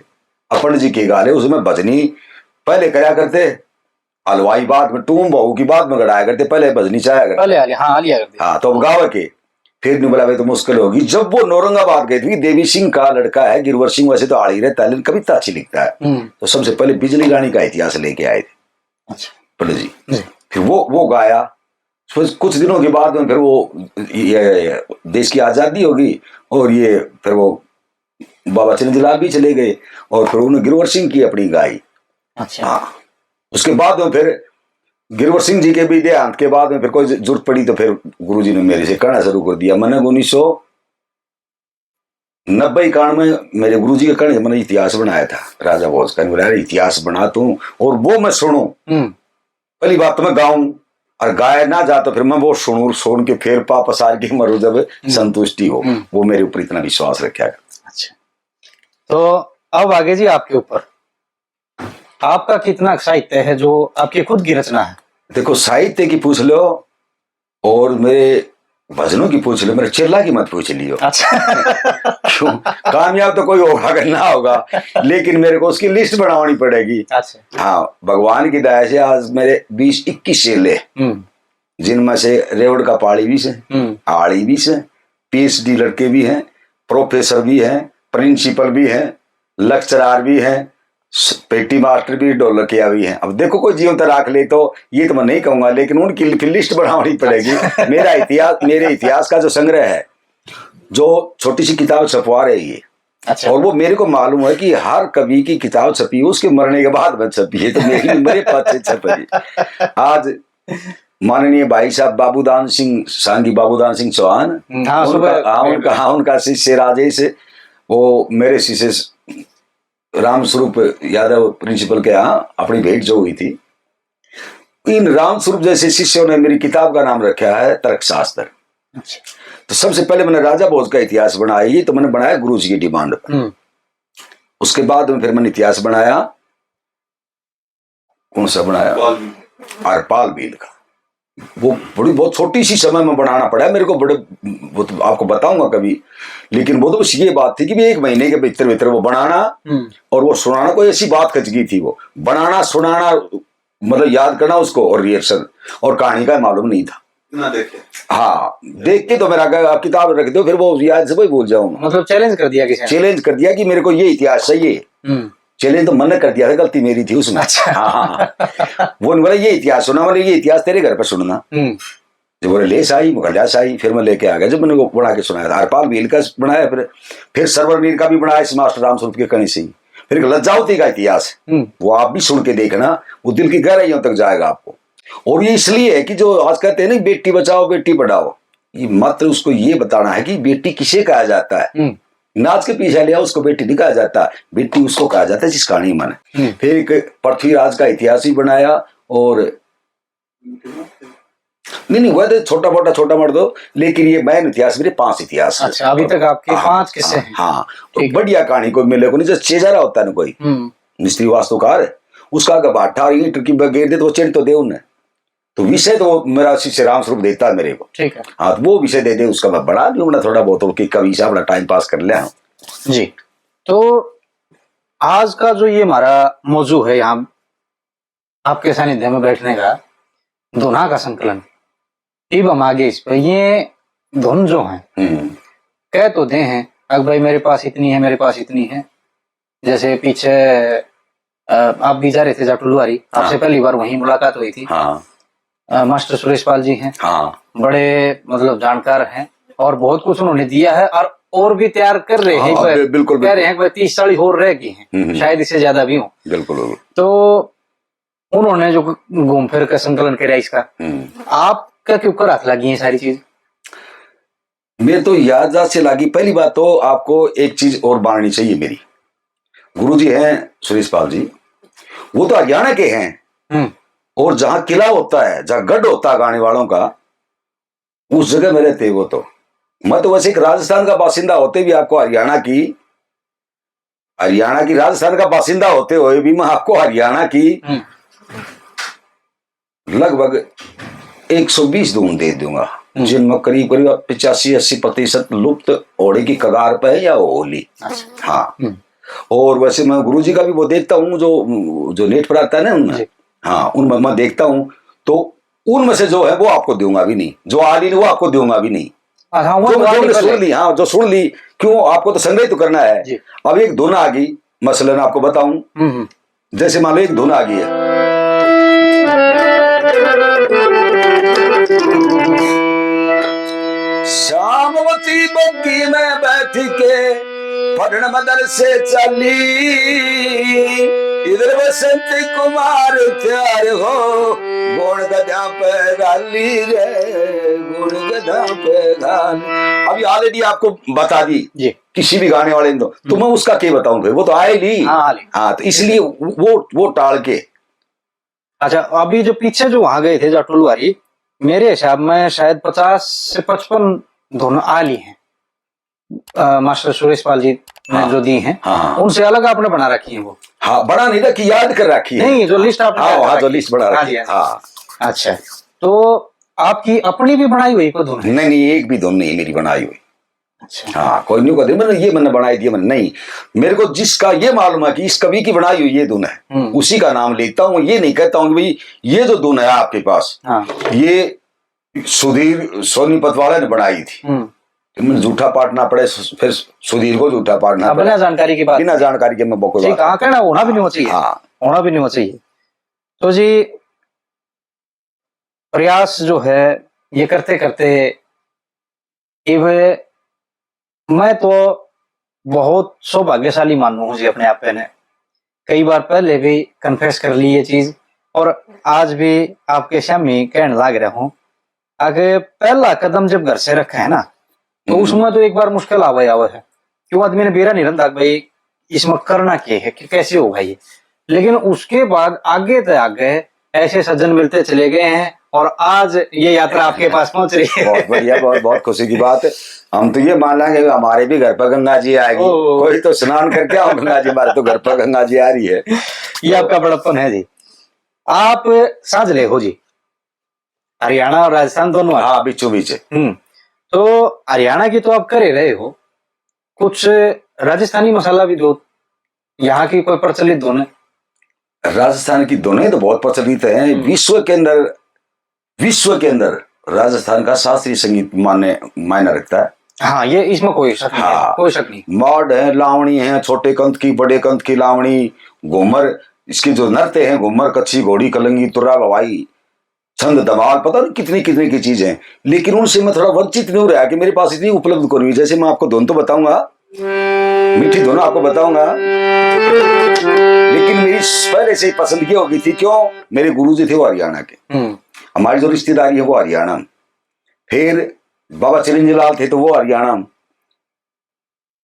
अब पंडित जी के गाले उसमें भजनी पहले कराया करते, हलवाई बाद में, टूम बहू की बाद में गड़ाया करते, पहले भजनी चाया करते। पहले लिया करते। हाँ, तो अब गाँव के फिर नहीं बोला भाई तो मुश्किल होगी। जब वो नौरंगाबाद गए थे, देवी सिंह का लड़का है गिरवर सिंह, वैसे तो आड़ी रहता है लेकिन कविता अच्छी लिखता है, तो सबसे पहले बिजली गानी का इतिहास लेके आए थे। अच्छा। पंडित जी फिर वो गाया। कुछ दिनों के बाद में फिर वो ये देश की आजादी होगी, और ये फिर वो बाबा चिरंजी लाल भी चले गए, और फिर उन्होंने गिरवर सिंह की अपनी गाई। अच्छा। हाँ, उसके बाद में फिर गिरवर सिंह जी के भी देहांत के बाद में फिर कोई जरूरत पड़ी तो फिर गुरुजी ने मेरे से कहना शुरू कर दिया। मैंने 1990 में मेरे गुरुजी के कहने से मैंने इतिहास बनाया था। राजा भोज का बोला इतिहास बना तू और वो मैं सुनूं। पहली बात तो मैं गाऊं, और गाया ना जा तो फिर मैं वो सुन के फिर वापस आ के मरू जब संतुष्टि हो। वो मेरे ऊपर इतना विश्वास रखा। अच्छा, तो अब आगे जी आपके ऊपर आपका कितना साहित्य है जो आपकी खुद की रचना है? देखो, साहित्य की पूछ लो और मेरे भजनों की पूछ लो, मेरे चिल्ला की मत पूछ लियो। अच्छा। क्यों? कामयाब तो कोई होगा अगर ना होगा, लेकिन मेरे को उसकी लिस्ट बनानी पड़ेगी। अच्छा। हाँ, भगवान की दया से आज मेरे 20-21 चेले, जिनमें से रेवड़ का पाड़ी भी से, आड़ी भी से, PhD लड़के भी हैं, प्रोफेसर भी हैं, प्रिंसिपल भी हैं, लेक्चरार भी हैं, पेटी मास्टर भी, ढोलकिया भी हैं। अब देखो कोई जीवन तक ले तो ये तो मैं नहीं कहूंगा, लेकिन उनकी लिस्ट बनानी पड़ेगी। मेरे इतिहास का जो संग्रह है, जो छोटी सी किताब छपवा रही है। अच्छा। और वो मेरे को मालूम है कि हर कवि की किताब छपी है उसके मरने के बाद में छपी है, तो मेरे पास से छपी। आज माननीय भाई साहब बाबूदान सिंह सांगी, बाबूदान सिंह चौहान, उनका शिष्य राजेश, वो मेरे शिष्य रामस्वरूप यादव प्रिंसिपल के यहाँ अपनी भेंट जो हुई थी। इन रामस्वरूप जैसे शिष्यों ने मेरी किताब का नाम रखा है तर्कशास्त्र। अच्छा। तो सबसे पहले मैंने राजा भोज का इतिहास बनाया, ये तो मैंने बनाया गुरु जी की डिमांड पर। उसके बाद में फिर मैंने इतिहास बनाया, कौन सा बनाया? अरपाल बील का। वो बहुत छोटी सी समय में बनाना पड़ा मेरे को, वो तो आपको बताऊंगा कभी। लेकिन वो तो बस ये बात थी कि भी 1 महीने के भीतर वो बनाना और वो सुनाना, कोई ऐसी बात खच गई थी। वो बनाना सुनाना मतलब याद करना उसको, और रिहर्सल, और कहानी का मालूम नहीं था ना। देखे, हाँ, देख के तो मेरा किताब रख दो, फिर वो याद से वही भूल जाऊंगा। मतलब चैलेंज कर दिया कि मेरे को ये इतिहास चाहिए। चैलेंज तो मैंने कर दिया था, गलती मेरी थी उसमें। अच्छा। हाँ। वो बोला ये इतिहास सुना, मैंने ये इतिहास तेरे घर पर सुनना। जब बोले ले साई मुखलिया साई, फिर मैं लेके आ गया। जब मैंने वो बना के सुनाया था, हरपाल भील का बनाया, फिर सरवर नीर का भी बनाया इस मास्टर रामस्वरूप के कहीं से ही। फिर एक लज्जावती का इतिहास है, वो आप भी सुन के देखना, वो दिल की गहराइयों तक जाएगा आपको। और ये इसलिए है कि जो आज कहते हैं ना बेटी बचाओ बेटी पढ़ाओ, ये मात्र उसको ये बताना है कि बेटी किसे कहा जाता है। नाच के पीछे लिया उसको बेटी नहीं कहा जाता, बेटी उसको कहा जाता है जिसका नहीं मन है। फिर एक पृथ्वीराज का इतिहास भी बनाया, और नहीं वह तो छोटा मोटा दो, लेकिन ये मैन इतिहास मेरे 5 इतिहास। अच्छा, अभी तक आपके 5 किस्से हैं। हाँ, तो बढ़िया कहानी कोई मिले को नहीं, जैसे चेजारा होता है ना कोई मिस्त्री वास्तुकार, उसका अगर 18 ईंट की गेर दे तो वो चेंज तो दे उन्हें, तो विषय तो वो मेरा शिष्य राम स्वरूप देता है मेरे को। ठीक है, हाँ, तो वो विषय दे दे, उसका मैं बड़ा नहीं हूँ थोड़ा बहुत कि कभी से अपना टाइम पास कर लिया जी। तो आज का जो ये हमारा मौजू है यहाँ आपके सानिध्य में बैठने का, धुना का संकलन, अब हम आगे इस पर ये धुन जो है कह तो दे हैं अब भाई मेरे पास इतनी है, मेरे पास इतनी है। जैसे पीछे आप भी जा रहे थे जाटुलवारी, आपसे पहली बार वहीं मुलाकात हुई थी। मास्टर सुरेश पाल जी हैं, बड़े मतलब जानकार हैं, और बहुत कुछ उन्होंने दिया है, और भी तैयार कर रहे हैं। बिल्कुल कह रहे हैं 30-40 और रह गई हैं, शायद इससे ज्यादा भी हो। बिल्कुल। तो उन्होंने जो घूम फिर का संकलन किया इसका, आपका क्यों कर हाथ लगी है सारी चीज? मेरे तो याद से लगी। पहली बात तो आपको एक चीज और माननी चाहिए, मेरी गुरुजी हैं सुरेश पाल जी, वो तो हरियाणा के हैं, और जहां किला होता है, जहां गढ़ होता है गाने वालों का, उस जगह में रहते वो। तो मैं तो वैसे एक राजस्थान का बासिंदा होते भी आपको हरियाणा की राजस्थान का बासिंदा होते हुए भी मैं आपको हरियाणा की लगभग 120 धुन दे दूंगा, जिनमें करीब 85-80% लुप्त होने की कगार पे है या होली। हाँ, और वैसे मैं गुरुजी का भी वो देखता हूँ, जो नेट पर आता है ना उनमें, हाँ, उनमें मैं देखता हूँ, तो उनमें से जो है वो आपको दूंगा भी नहीं, जो आ रही वो आपको दूंगा भी नहीं। जो सुन ली, हाँ, जो सुन ली, क्यों आपको तो संग्रह तो करना है। अब एक धुन आ गई, मसलन आपको बताऊं, जैसे मान लो एक धुन आ गई है, श्यामवती बग्गी में बैठ के फरण मदर से चली, इधर बसंत कुमार त्यार हो, गुण गधा पे गाली रे, गुण गधा पे गाली। अभी ऑलरेडी आपको बता दी किसी भी गाने वाले ने, तो मैं उसका क्या बताऊं, फिर वो तो आए ली। हाँ, तो इसलिए वो टाल के। अच्छा, अभी जो पीछे जो वहां गए थे जाटुलवारी, मेरे हिसाब में शायद 50 से 55 धुन आ ली हैं, मास्टर सुरेश पाल जी ने जो दी हैं। उनसे अलग आपने बना रखी है वो? हाँ, बना नहीं रखी, याद कर रखी है। नहीं, जो लिस्ट आपने जो लिस्ट बना रखी है। अच्छा, तो आपकी अपनी भी बनाई हुई कोई धुन? नहीं, एक भी धुन नहीं मेरी बनाई हुई। अच्छा, हाँ, कोई नहीं कहते मैंने बनाई दी, मैंने नहीं, मेरे को जिसका ये मालूम है कि इस कवि की बनाई हुई ये धुन है, उसी का नाम लेता हूँ। ये नहीं कहता हूँ कि भाई ये जो धुन है आपके पास, ये सुधीर सोनीपत वाले ने बनाई थी, झूठा पाटना पड़े, फिर सुधीर को झूठा पाटना पड़े, बिना जानकारी की बात, बिना जानकारी के मैं बहुत कहना होना भी नहीं चाहिए। होना भी नहीं चाहिए। तो जी, प्रयास जो है ये करते करते मैं तो बहुत सौभाग्यशाली मानूं जी अपने आप पे। ने कई बार पहले भी कन्फेस कर ली ये चीज, और आज भी आपके सामने कहने लग रहा हूं। आगे पहला कदम जब घर से रखा है ना, तो उसमें तो एक बार मुश्किल आवे है, क्यों आदमी ने बेरा नहीं रहा भाई इसमें करना क्या है, कि कैसे होगा ये। लेकिन उसके बाद आगे तो आगे ऐसे सज्जन मिलते चले गए हैं, और आज ये यात्रा आपके पास पहुंच रही है। बहुत बढ़िया, बहुत खुशी की बात है। हम तो ये मान लेंगे हमारे भी घर पर गंगा जी आएगी, कोई तो स्नान करके आओ गंगा जी, हमारे तो घर पर गंगा जी आ रही है। ये आपका बड़प्पन है जी। आप साझले हो जी, हरियाणा और राजस्थान दोनों? हाँ, बीचों बीच। तो हरियाणा की तो आप कर ही रहे हो, कुछ राजस्थानी मसाला भी दो, यहाँ की कोई प्रचलित धुन? राजस्थान की धुनें तो बहुत प्रचलित है। विश्व के अंदर राजस्थान का शास्त्रीय संगीत मायने रखता है। हाँ, ये इसमें कोई शक नहीं। हाँ, कोई शक नहीं। मॉड है, लावणी है, छोटे कंत की, बड़े कंत की लावणी, घूमर, इसके जो नृत्य हैं, घूमर, कच्छी, घोड़ी, कलंगी, तुर्रा, भवाई, छंद, धमाल, पता नहीं कितनी कितनी की चीजें, लेकिन उनसे मैं थोड़ा वंचित नहीं हो रहा कि मेरे पास इतनी उपलब्ध को नहीं। जैसे मैं आपको धुन तो बताऊंगा, मीठी धुन आपको बताऊंगा, लेकिन मेरी पहले से ही पसंद की होगी थी। क्यों? मेरे गुरुजी थे वो हरियाणा के, हमारी जो रिश्तेदारी है वो हरियाणा, फिर बाबा चिरंजीव लाल थे तो वो हरियाणा,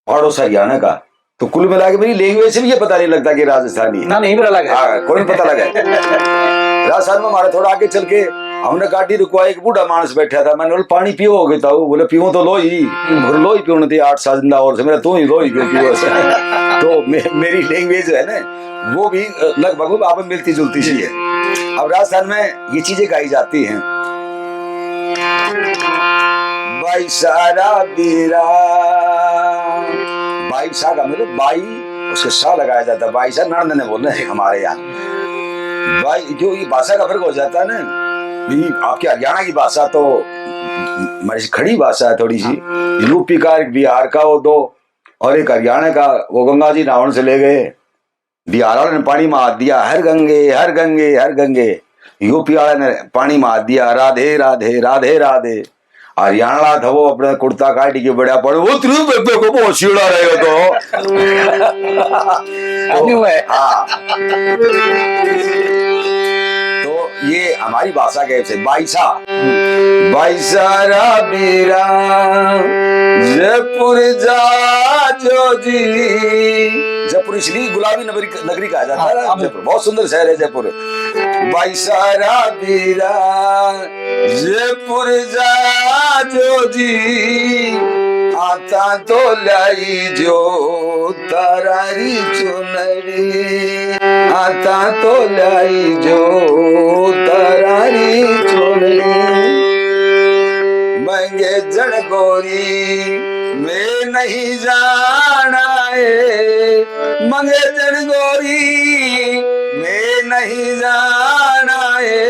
पड़ोस हरियाणा का। तो कुल मिला के मेरी लैंग्वेज से भी ये पता नहीं लगता कि राजस्थानी है। ना नहीं पता लगा। हाँ, कोई नहीं पता लगा। राजस्थान में हमारे थोड़ा आगे चल के हमने गाड़ी रुकवाई, एक बूढ़ा मानस बैठा था, मैंने बोला पानी पियो हो गया था, बोले पियो तो लो ही, लो ही पियो थी 8 साल जिंदा और से मेरा, तू ही लो ही क्यों पियो से। तो मेरी लैंग्वेज है ना वो भी लगभग आप मिलती जुलती सी है। अब राजस्थान में ये चीजें गाई जाती हैं, बाई सारा बीरा, बाई सा का मतलब बाई उसके सा लगाया जाता है, बाई सा नर्द ने बोलना है हमारे यहाँ। बाई जो ये भाषा का फर्क हो जाता है ना, आपकी हरियाणा की भाषा तो हमारी खड़ी भाषा है थोड़ी सी, यूपी का एक बिहार का वो दो, और एक हरियाणा का वो गंगा जी नावन से ले गए, बिहार वाले ने पानी मार दिया हर गंगे हर गंगे हर गंगे, यूपी वाले ने पानी मार दिया राधे राधे राधे राधे, हरियाणा था वो अपने कुर्ता काट के बड़ा पड़े वो को बहुत सीढ़ा रहे हो हाँ। तो ये हमारी भाषा के से बाईसा, बाईसारा बीरा जयपुर जा जो जी, जयपुर इसलिए गुलाबी नगरी कहा जाता है, जयपुर बहुत सुंदर शहर है जयपुर। बाईसारा बीरा जयपुर जा जो जी, आता तो लाई जो तारारी चुनरी, आता तो लाई जो तारारी चुनरी, मंगे जड़ गोरी मैं नहीं जाना है, मंगे जड़ गोरी मैं नहीं जाना है,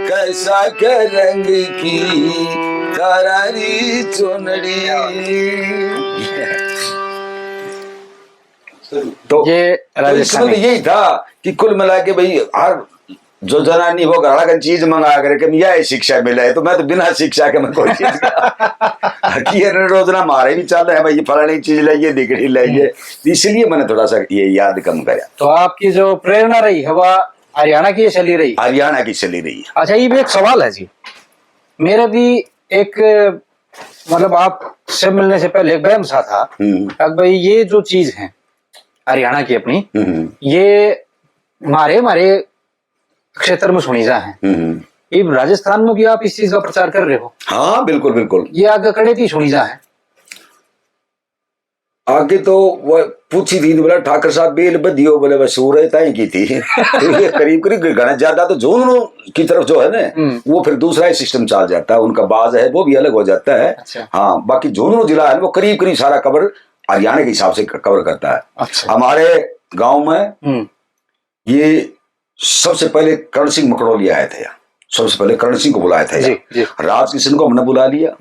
कैसा के रंग की करारी चुनरी। तो ये इसमें यही था कि कुल मिला के भाई हर जो जनानी वो घड़ा का चीज मंगा करके यह शिक्षा मिला है, तो मैं तो बिना शिक्षा के मैं कोई चीज रोजना मारे भी चल रहे हैं भाई ये फलानी चीज लाइए दिखड़ी लाइए, इसलिए मैंने थोड़ा सा ये याद कम कराया। तो आपकी जो प्रेरणा रही है वह हरियाणा की चली रही, हरियाणा की चली रही है। अच्छा ये भी एक सवाल है जी, मेरा भी एक मतलब आप से मिलने से पहले एक वहम सा था अब भाई ये जो चीज है हरियाणा की अपनी, ये हमारे क्षेत्र में सुनी जा है, ये राजस्थान में भी आप इस चीज का प्रचार कर रहे हो? हाँ बिल्कुल बिल्कुल, ये आगे कड़े थी सुनी जा है। आगे तो वो पूछी थी बोला ठाकर साहब बेल बदियो बोले बस हो रहे तय की थी तो ये करीब करीब घना ज्यादा तो जोनों की तरफ जो है ना वो फिर दूसरा ही सिस्टम चल जाता है, उनका बाज है वो भी अलग हो जाता है। अच्छा। हाँ बाकी जोनों जिला है वो करीब करीब सारा कवर हरियाणा के हिसाब से कवर करता है। अच्छा। हमारे गांव में ये सबसे पहले कर्ण सिंह मकड़ोली आए थे, सबसे पहले कर्ण सिंह को बुलाया था, राज किशन को हमने बुला लिया,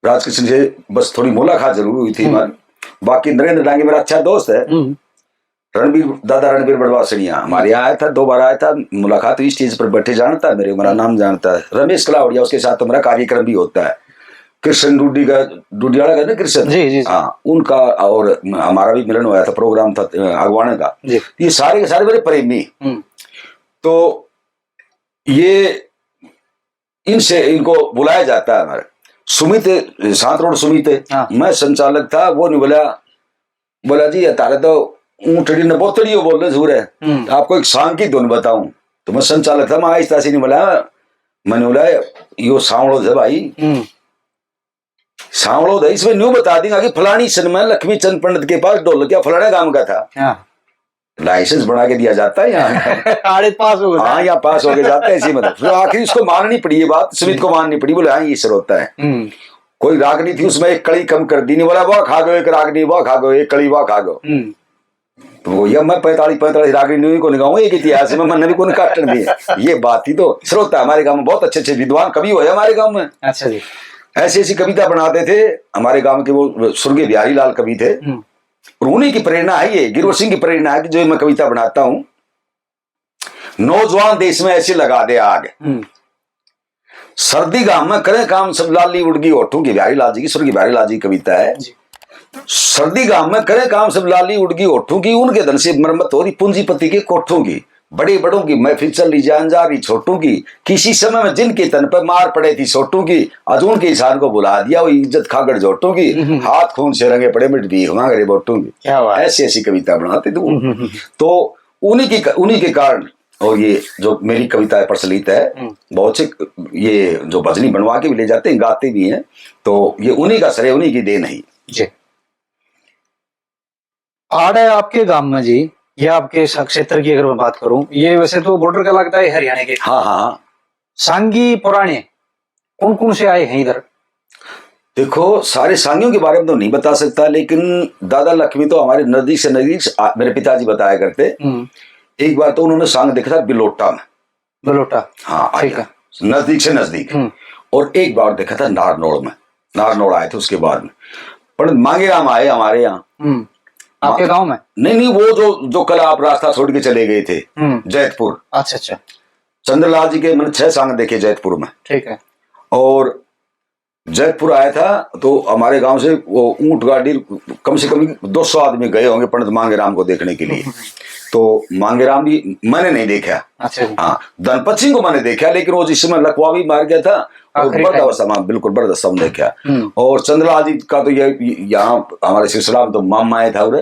राज किशन से बस थोड़ी मुलाकात जरूर हुई थी हमारी, बाकी नरेंद्र डांगे मेरा अच्छा दोस्त है, रणबीर दादा रणबीर बड़वासनिया हमारे यहाँ आया था 2 बार आया था, मुलाकात हुई, स्टेज पर बैठे जानता है मेरे, मेरा नाम जानता है, रमेश कलावड़िया उसके साथ तो मेरा कार्यक्रम भी होता है, कृष्ण डूडियाड़ा का ना कृष्ण, हाँ उनका और हमारा भी मिलन हुआ था, प्रोग्राम था अगवाने का, ये सारे के सारे मेरे प्रेमी। तो ये इनसे इनको बुलाया जाता है हमारे सुमित सात रोड सुमित, मैं संचालक था, वो नहीं बोला जी तारे तो ऊँटड़ी न बोतड़ी हो बोल रहे जरूर है, आपको एक सांग की धुन बताऊं, तो मैं संचालक था, मैं आहिस्ता से नहीं बोला, मैंने बोला यो सांवड़ो है भाई, सांवड़ो है, इसमें न्यू बता देंगे कि फलानी सन में लक्ष्मी चंद पंडित के पास ढोलकिया फलाने काम का था, लाइसेंस बना के दिया जाता है यहाँ पास हो गया, हाँ यहाँ पास हो के जाता है इसी मतलब, फिर आखिर उसको माननी पड़ी ये बात, सुमित को माननी पड़ी, बोले हाँ ये सर होता है, कोई रागनी थी उसमें एक कड़ी कम कर दी, नहीं बोला वाह खा गो एक रागनी वाह खा गो एक कड़ी वाह खा गो, तो ये मैं 45 रागनी न्यू को निगाहूं एक इतिहास में मैंने भी को काटन दी, ये बात थी। तो श्रोता हमारे गाँव में बहुत अच्छे अच्छे विद्वान कवि हुए हमारे गाँव में। अच्छा जी। ऐसी ऐसी कविता बनाते थे हमारे गाँव के, वो स्वर्गीय बिहारी लाल कवि थे, और उन्हीं की प्रेरणा है ये, गिरवर सिंह की प्रेरणा है कि जो मैं कविता बनाता हूं, नौजवान देश में ऐसे लगा दे आग, सर्दी गांव में करें काम सब लाली उड़गी ओठों की, बिहारी लाल जी की, स्वर्गीय बिहारी लाल जी की कविता है। सर्दी गांव में करे काम सब लाली उड़गी ओठों की, उनके धन से मरम्मत हो रही पूंजीपति के कोठों की, बड़े बड़ों की महफिल चल रही जान जा रही छोटों की, किसी समय में जिनके तन पर मार पड़े थी छोटों की, आज उनके इंसान को बुला दिया वो इज्जत खाकर जोटों की, हाथ खून से रंगे पड़े मिट भी मांगे बोटों की। क्या बात है। ऐसी ऐसी कविता बनाते थे तो उन्हीं के कारण। और ये जो मेरी कविता प्रचलित है, बहुत से ये जो भजनी बनवा के भी ले जाते हैं, गाते भी हैं, तो ये उन्हीं का श्रेय, उन्हीं की देन है जी। आड़ है आपके गांव में जी, या आपके क्षेत्र की अगर मैं बात करूं, ये वैसे तो बॉर्डर का लगता है हरियाणा के। हाँ हाँ हाँ। सांगी पुराने कौन कौन से आए हैं इधर? देखो सारे सांगियों के बारे में तो नहीं बता सकता, लेकिन दादा लक्ष्मी तो हमारे नजदीक से नजदीक मेरे पिताजी बताया करते। एक बार तो उन्होंने सांग देखा था बिलोटा में। बिलोटा, हाँ ठीक है, नजदीक से नजदीक। और एक बार देखा था नारनौल में, नारनौल आए थे उसके बाद में। पर मांगेराम आए हमारे यहाँ। आपके गांव में? नहीं, वो जो कल आप रास्ता छोड़ के चले गए थे जैतपुर। अच्छा अच्छा। चंद्रलाल जी के मैंने 6 सांग देखे जैतपुर में। ठीक है। और जैतपुर आया था तो हमारे गांव से वो ऊंट गाड़ी कम से कम 200 आदमी गए होंगे पंडित मांगेराम को देखने के लिए। तो मांगेराम भी मैंने नहीं देखा। अच्छा। हाँ, धनपत सिंह को मैंने देखा, लेकिन वो जिस समय लखवा भी मार गया था बिल्कुल बर्दाश्त देखा। और चंद्रलाल जी का तो ये यहाँ हमारे सिलसिला में तो मामा आया था उरे,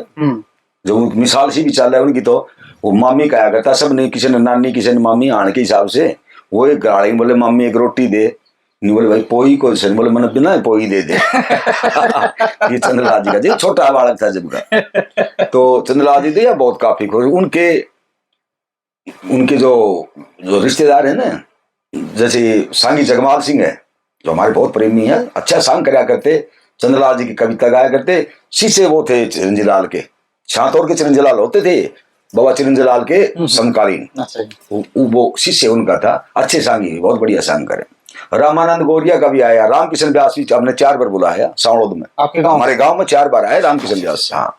जो मिसाल सी भी चल रहा है उनकी, तो वो मामी कहा करता सब ने, किसी ने नानी किसी ने मामी आने के हिसाब से। वो एक गाड़ी बोले मम्मी एक रोटी दे, नहीं बोले भाई पोई को, बोले मैंने बिना पोई दे दे। ये चंद्रलाल जी का जी छोटा बालक था जब का। तो चंद्रलाल जी थे बहुत काफी खुश। उनके जो रिश्तेदार है ना, जैसे सांगी जगमाल सिंह है जो हमारे बहुत प्रेमी है, अच्छा सांग कराया करते, चंद्रलाल जी की कविता गाया करते। शिष्य वो थे चिरंजीलाल के, छातौर के चिरंजीलाल होते थे बाबा चिरंजीलाल के समकालीन। वो शिष्य उनका था, अच्छे सांगी, बहुत बढ़िया सांग करे। रामानंद गौरिया का भी आया, रामकिशन व्यास भी हमने 4 बार बुलाया सावड़ोद में। आपके गांव? हमारे गांव में 4 बार आए रामकिशन व्यास। हाँ।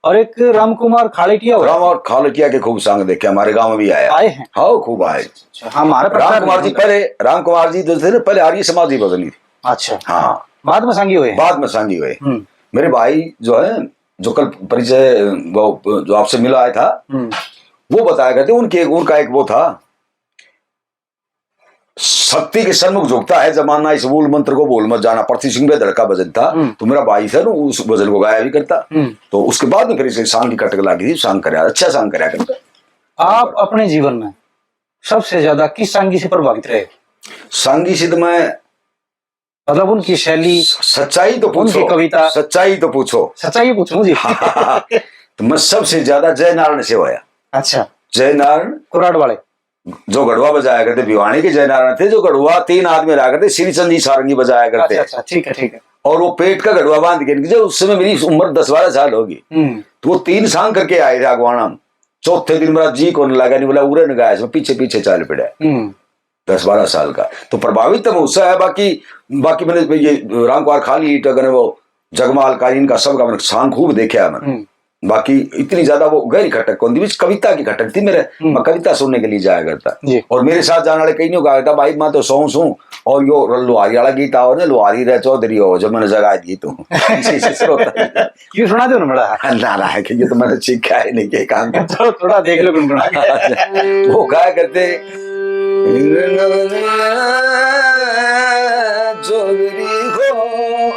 और एक राम कुमार खालेटिया, राम और खालेटिया के खूब सांग देखे, हमारे गांव में भी आया। आए हैं? हाँ खूब आए। हमारे राम कुमार जी जो थे ना पहले आर्य समाजी बदली। अच्छा। हाँ, बाद में सांगी हुए? बाद में सांगी हुए। मेरे भाई जो है, जो कल परिचय जो आपसे मिला आया था, वो बताया करते उनका एक वो था, शक्ति के सन्मुख झुकता है जमाना, इस मूल मंत्र को बोल मत जाना, पृथ्वी सिंह बेदड़ का भजन था। तो मेरा भाई था ना, उस भजन को गाया भी करता। तो उसके बाद में फिर इसे सांग की कटक लगी थी, सांग कराया, अच्छा सांग कराया करता। आप अपने जीवन में सबसे ज्यादा किस सांगी से प्रभावित रहे? सांगी सिद्ध में मतलब उनकी शैली, सच्चाई तो पूछो, उनकी कविता, सच्चाई तो पूछो, सच्चाई पूछो जी। तो मैं सबसे ज्यादा जय नारायण से होया। अच्छा। जय नारायण कुराड़ वाले जो गढ़वा बजाया करते, भिवानी के जय नारायण थे, जो गढ़वा 3 आदमी रहा करते, श्रीचंद जी सारंगी बजाया करते। अच्छा, ठीक है ठीक है। और वो पेट का गढ़वा बांध के, जब उस समय मेरी उम्र 10-12 साल होगी, तो वो 3 सांग करके आए थे अगवाना। चौथे दिन मेरा जी को लगा, नहीं बोला उरे न गाया, पीछे पीछे चल पड़ा। 10-12 साल का तो प्रभावित तो उससे है। बाकी मैंने ये राम कुमार खाली वो जगमाल का, इनका सबका मैंने सांग खूब देखा है मैंने। बाकी इतनी ज्यादा वो गहरी खटक कौन थी, कविता की खटक थी मेरे। मैं कविता सुनने के लिए जाया करता। और मेरे साथ जाने वाले कई कहा था भाई मैं तो सौ और यो लोहारी वाला गीत आओ ना, लोहारी रह चौधरी हो, जब मैंने जगा दी तो क्यों सुना दो ना बड़ा ना है कि ये तो मैंने सीखा है नहीं, काम थोड़ा देख लो वो गाया करते,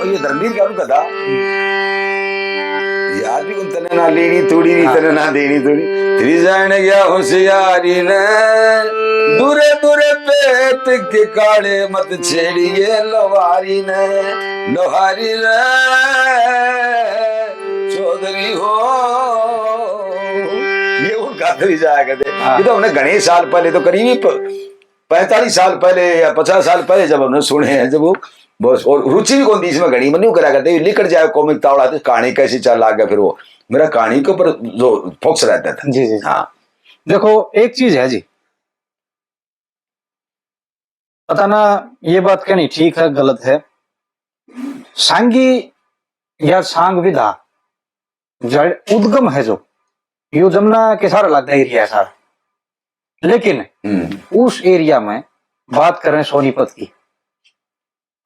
ये धर्मवीर का उनका था यार भी, तने ना लेनी थोड़ी नहीं, तने ना देनी थोड़ी, त्रिजान गया होशियारी ने, दूरे दूरे पेट के काले मत छेड़िए लोहारी ने, लोहारी ने चौधरी हो। ये उनका तो जाया करते। ये तो हमने घने साल पहले, तो करीब 45 साल पहले या 50 साल पहले जब हमने सुने हैं, जब वो बस, और रुचि भी कौन थी इसमें, घड़ी में नहीं करा करते, लिख जाए कॉमिक तावड़ा, तो कहानी कैसे चल रहा, फिर वो मेरा कहानी के ऊपर जो फोकस रहता था। जी जी। हाँ देखो एक चीज है जी, पता ना ये बात कहनी ठीक है गलत है, सांगी या सांग विधा उद्गम है जो यो जमुना के सारा लगता एरिया है सारा, लेकिन उस एरिया में बात करें सोनीपत की,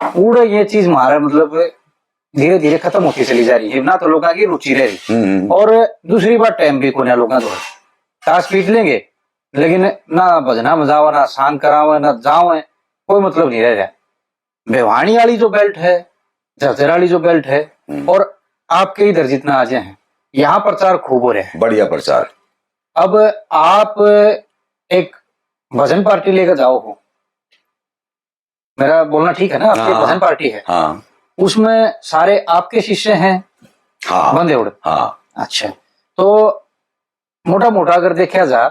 पूरा ये चीज मारा मतलब धीरे धीरे खत्म होती चली जा रही है, ना तो लोगों की रुचि रह रही। और दूसरी बात टाइम भी को लोगों को ताश पीट लेंगे, लेकिन ना भजना मजावा, ना शांत करावा, ना जाओ, कोई मतलब नहीं रह रहा। भिवानी वाली जो बेल्ट है, झज्जर वाली जो बेल्ट है, और आपके इधर जितना आज हैं, यहाँ प्रचार खूब हो रहे हैं, बढ़िया प्रचार। अब आप एक भजन पार्टी लेकर जाओ हो, मेरा बोलना ठीक है ना? आपकी भजन पार्टी है, हाँ, उसमें सारे आपके शिष्य हैं, हाँ, बंदे उड़। हाँ, अच्छा, तो मोटा मोटा अगर देखा जा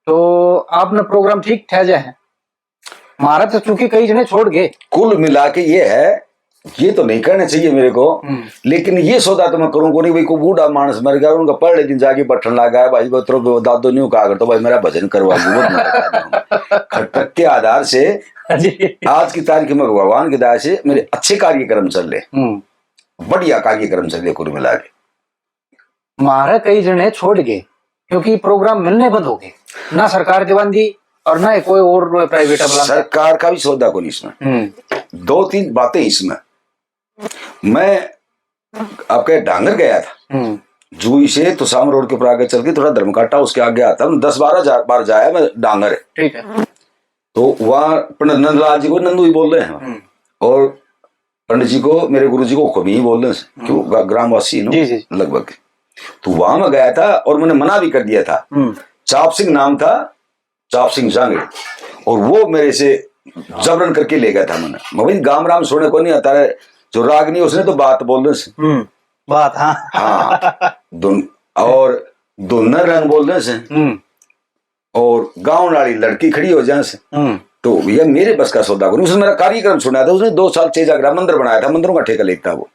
तो आपने प्रोग्राम ठीक ठहरा है। हमारा तो चूंकि कई जने छोड़ गए। कुल मिला के ये है, ये तो नहीं करना चाहिए मेरे को, लेकिन ये सौदा तो मैं करूंगा नहीं। भाई को बूढ़ा मानस मर गया, उनका पहले दिन जाके बटन लगा है, भाई बतरो दादो नहीं कहा तो भाई मेरा भजन करवा खटक के आधार से आज की तारीख में भगवान की दया से मेरे अच्छे कार्यक्रम चल रहे, बढ़िया कार्यक्रम चल रहे कुल मिला के। हमारा कई जने छोड़ गए क्योंकि प्रोग्राम मिलने बंद हो गए, ना सरकार दीवान दी और ना कोई और प्राइवेट। सरकार का भी सौदा को नहीं इसमें। दो तीन बातें इसमें। मैं आपके डांगर गया था जूही से, तो साम रोड के ऊपर आगे चल के थोड़ा धर्म काटा, उसके आगे आता हूँ 10-12 बार जाया मैं डांगर। ठीक है। तो वहाँ पंडित नंदलाल जी को नंदू ही बोल रहे हैं, और पंडित जी को, मेरे गुरु जी को कभी ही बोल रहे हैं, क्यों ग्रामवासी लगभग। तो वहां मैं गया था और मैंने मना भी कर दिया था। चाप सिंह नाम था, चाप सिंह जांगड़े, और वो मेरे से जबरन करके ले गया था। मैं भाई गाम राम सोने को नहीं आता है, जो रागनी उसने तो बात बोल रहे बात। हाँ, हाँ, और दोनों रंग बोल रहे से, और गाँव वाली लड़की खड़ी हो जाए से, तो भैया मेरे बस का सौदा को। उसने मेरा कार्यक्रम सुना था, उसने 2 साल 6 जागरा मंदिर बनाया था, मंदिरों का ठेका लेता वो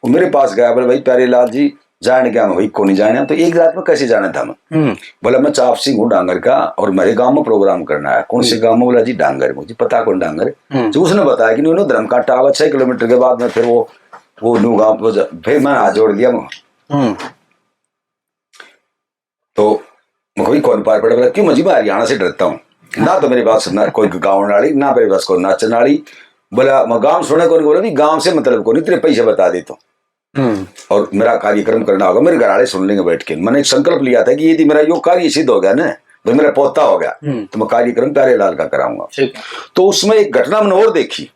मेरे पास गया, बोले भाई प्यारे लाल जी जाने क्या? मैं भाई को नहीं जाने। तो एक रात में कैसे जाना था मैं? बोला मैं चाप सिंह हूँ डांगर का, और मेरे गांव में प्रोग्राम करना है। कौन से गांव में? बोला जी डांगर। मुझे पता कौन डांगर है? जो उसने बताया कि उन्होंने धर्म काटा 6 किलोमीटर के बाद में फिर वो न्यू गाँव, फिर मैं हाथ जोड़ दिया। तो मैं कोई कौन पार पड़ा? बोला क्यों? मुझे मैं हरियाणा से डरता हूँ ना, तो मेरे पास ना कोई गाँव नाड़ी, ना मेरे पास कोई नाचन नाड़ी। बोला मैं गाँव सुने कौन? बोला गाँव से मतलब को नहीं, तेरे पैसे बता देता हूँ और मेरा कार्यक्रम करना होगा, मेरे घर वाले सुन लेंगे बैठ के। मैंने एक संकल्प लिया था कि यदि मेरा यो कार्य सिद्ध हो गया ना, भाई मेरा पोता हो गया, तो मैं कार्यक्रम प्यारे लाल का कराऊंगा। तो उसमें एक घटना मैंने और देखी।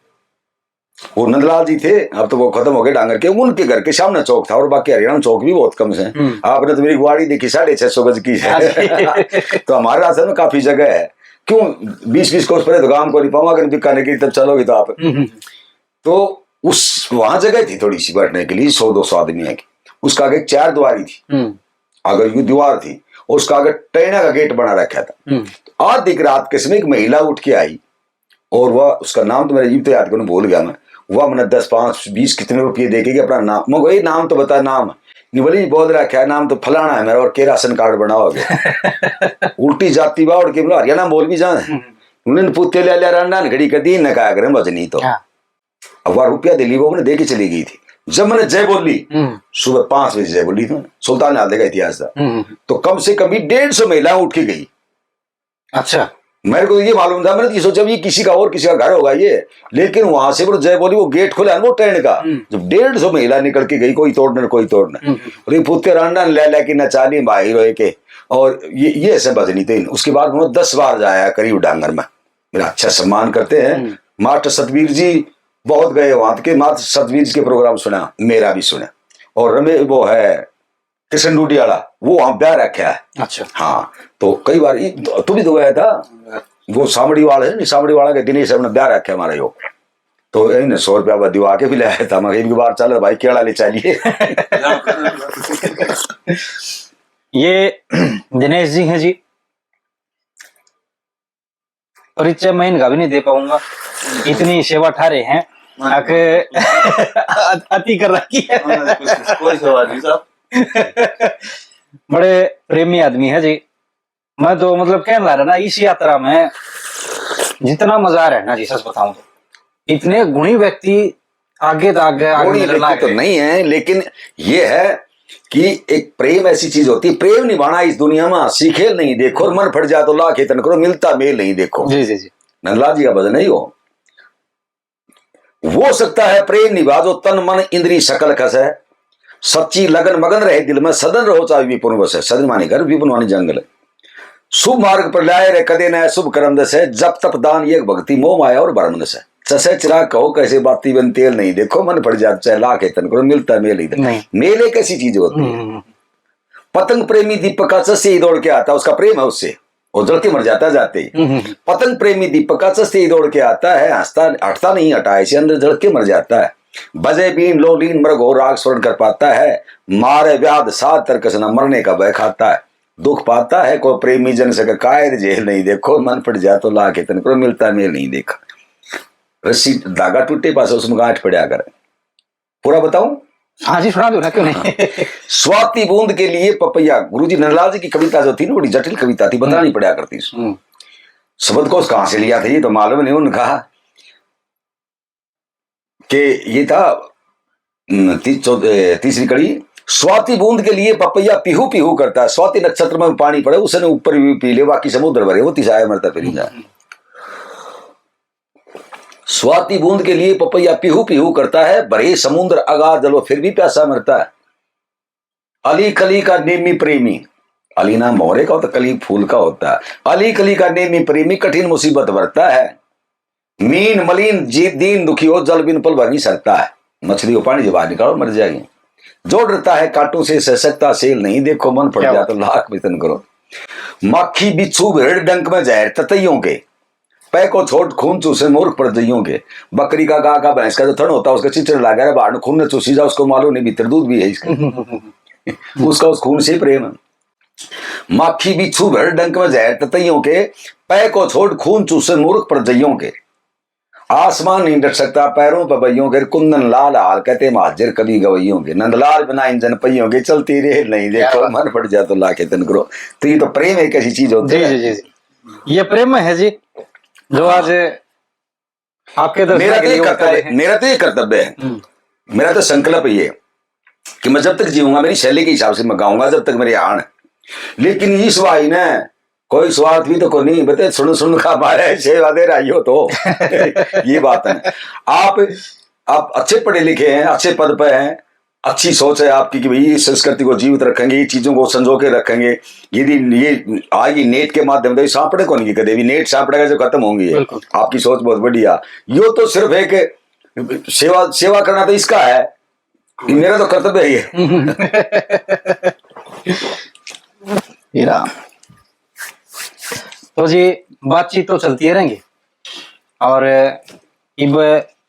वो नंदलाल जी थे, अब तो वो खत्म हो गए डांगर के, उनके घर के सामने चौक था, और बाकी हरियाणा चौक भी बहुत कम से। आपने तो मेरी गुआड़ी देखी 650 गज की है। तो हमारे रास्ते में काफी जगह है, क्यों 20-20 कोस पड़े तो गांव को नहीं पाऊंगा, अगर दिखाने के लिए तब चलोगे तो आप। तो उस वहां जगह थी थोड़ी सी बैठने के लिए, 100-200 आदमी की। उसका आगे 4 द्वारी थी, अगर यू दीवार थी, और उसका आगे टैना का गेट बना रखा था। तो आधी रात के समय एक महिला उठ के आई, और वह, उसका नाम तो मेरे जीव तो याद करूँ, भूल गया मैं। वह मैंने 10, 5, 20 कितने रुपये दे के अपना नाम, मैं वही नाम तो बता, नाम नहीं बोली, बोल रखा है नाम तो फलाना है मेरा, और के राशन कार्ड बना हो गया। उल्टी जाती बाढ़ के बोला हरियाणा बोल भी जाए, उन्होंने पुत्ते ले लिया रंडा घड़ी कर दी, न कहा करें बजनी। तो अब वह रुपया दिल्ली वो मैंने दे के चली गई थी। जब मैंने जय बोली, सुबह 5 बजे जय बोली थी, सुल्तान आदे का इतिहास था। तो कम से कम 150 महिला उठ के गई। अच्छा, मेरे को ये मालूम था, मैंने सोचा ये किसी का और किसी का घर होगा ये, लेकिन वहां से वो जय बोली, वो गेट खोला वो ट्रेन का, जब 150 महिला निकल के गई, कोई तोड़ने कोई तोड़ने, और पुत्ते रांडा ले के नचाली भाई रोए के, और ये ऐसे बजनी थी। उसके बाद मैं 10 बार जाया करीब डांगर में, मेरा अच्छा सम्मान करते हैं। मास्टर सतवीर जी बहुत गए वहां के, मास्टर सतवीर जी के प्रोग्राम सुना, मेरा भी सुना। और रमे वो है कृष्ण डूडी वाला, वो वहां ब्याह रखा है। अच्छा, हाँ, तो कई बार तू भी तो गया था, वो सामड़ी वाला है, सामड़ी वाला के दिनेश ने ब्याह रखा हमारा यो, तो 100 रुपया दिवा के भी लाया था। मैं एक बार चल भाई केड़ा ले चलिए। ये दिनेश जी हैं जी, परिचय मैं इनका भी नहीं दे पाऊंगा, इतनी सेवा ठारे हैं, अति कर रखी है। कोई सवाल नहीं साहब। बड़े प्रेमी आदमी है जी। मैं तो मतलब कहने ला रहा ना, इस यात्रा में जितना मजा आ रहा है ना जी, सच बताऊं तो, इतने गुणी व्यक्ति आगे तो आगे तो नहीं है, लेकिन ये है कि एक प्रेम ऐसी चीज होती है, प्रेम निभाना इस दुनिया में हंसी खेल नहीं देखो, और मन फट जाए तो लाख यत्न करो, मिलता मेल नहीं देखो। जी जी जी, नंदलाल जी का भजन नहीं हो, वो सकता है प्रेम निभा जो तन मन इंद्री सकल खस है, सच्ची लगन मगन रहे दिल में, सदन रहो चाहे विपुन वस है। सदन मानी घर, विपुन मानी जंगल। शुभ मार्ग पर लाए रे कदे न शुभ कर्म दस है, जब तप दान ये भक्ति मोह माया और भरम दस है। चसे चिराग कहो कैसे बाती बन तेल नहीं, देखो मन पड़ जाता चाहे लाख तन करो, मिलता मेल इधर। मेल एक ऐसी चीज होती है, पतंग प्रेमी दीपक का चस से ही दौड़ के आता, उसका प्रेम है उससे, वो जल के मर जाता जाते ही। पतंग प्रेमी दीपक का चस से ही दौड़ के आता है, हंसता हटता नहीं हटा, इसे अंदर जल के मर जाता है। बजे बीन लो लीन मृग हो राग स्वर्ण कर पाता है, मारे व्याध साध तरकस न मरने का भय खाता है। दुख पाता है कोई प्रेमी जन सके, कायर जेल नहीं, देखो मन पड़ जा तो लाख तन करो, मिलता मेल नहीं देखा। रस्सी धागा टूटे पास उसमें गांठ पड़ा कर। पूरा बताऊं? हाँ जी सुना दो ना, क्यों नहीं। स्वाति बूंद के लिए पपैया, गुरुजी नंदलाल जी की कविता जो थी ना, बड़ी जटिल कविता थी, बतानी पड़ा करती। शब्द को कहां से लिया था ये तो मालूम नहीं। उन्होंने कहा कि ये था तीसरी कड़ी, स्वाति बूंद के लिए पपैया पीहू पीहू करता है, स्वाति नक्षत्र में पानी पड़े उसने ऊपर भी पी ले, बाकी समुद्र भरे वो तिसाया मरता फिर जाए। स्वाति बूंद के लिए पपैया पीहू पीहू करता है, भरे समुद्र अगाध जलो फिर भी प्यासा मरता है। अली कली का नेमी प्रेमी, अली नाम मोहरे का होता, कली फूल का होता है। अली कली का नेमी प्रेमी कठिन मुसीबत भरता है, मीन मलिन जीत दीन दुखी हो जल बिन पल भर नहीं सकता है। मछली को पानी से बाहर निकालो मर जाएगी। जो डरता है कांटों से सशक्ता सेल नहीं, देखो मन पड़ जाता तो लाख वेतन करो। माखी बिच्छू भेड़ डंक में जहर ततैयों के, पै को छोट खून चूसे मूर्ख परजइयों के। बकरी का गाय का भैंस का जो थन होता है उसका चिचड़ लगा है, बाहर खून ने चूसी जा, उसको मालूम नहीं भीतर दूध भी है इसका। उसका उस खून से प्रेम है। माखी बिच्छू भेड़ डंक में जहर ततैयों के, पै को छोट खून चूसे मूर्ख परजइयों के। आसमान नहीं डट सकता पैरों पर बइयों के, कुंदन लाल हाल कहते महाजर कभी गवैयों के। नंदलाल बिना इंजन पहियों के, चलती रेल नहीं, देखो मन पड़ जा तो लाखे तन करो। तो ये तो प्रेम एक ऐसी चीज होती है। जी जी जी, ये प्रेम है जी जो आज आपके मेरा तो ये कर्तव्य है, मेरा तो संकल्प ये कि मैं जब तक जीऊंगा मेरी शैली के हिसाब से मैं गाऊंगा, जब तक मेरे आन। लेकिन इस भाई ने कोई स्वार्थ भी तो को नहीं बते, सुन सुन का मारे सेवा दे रही हो तो ये बात है। आप अच्छे पढ़े लिखे हैं, अच्छे पद पे हैं, अच्छी सोच है आपकी कि भाई इस संस्कृति को जीवित रखेंगे, ये चीजों को संजो के रखेंगे। यदि ये आएगी नेट के माध्यम से, सांपड़े कौन की कदे भी नेट सांपड़ेगा जो खत्म होंगी। आपकी सोच बहुत बढ़िया। यो तो सिर्फ एक सेवा करना तो इसका है, मेरा तो कर्तव्य ही है। तो जी बातचीत तो चलती रहेंगी और अब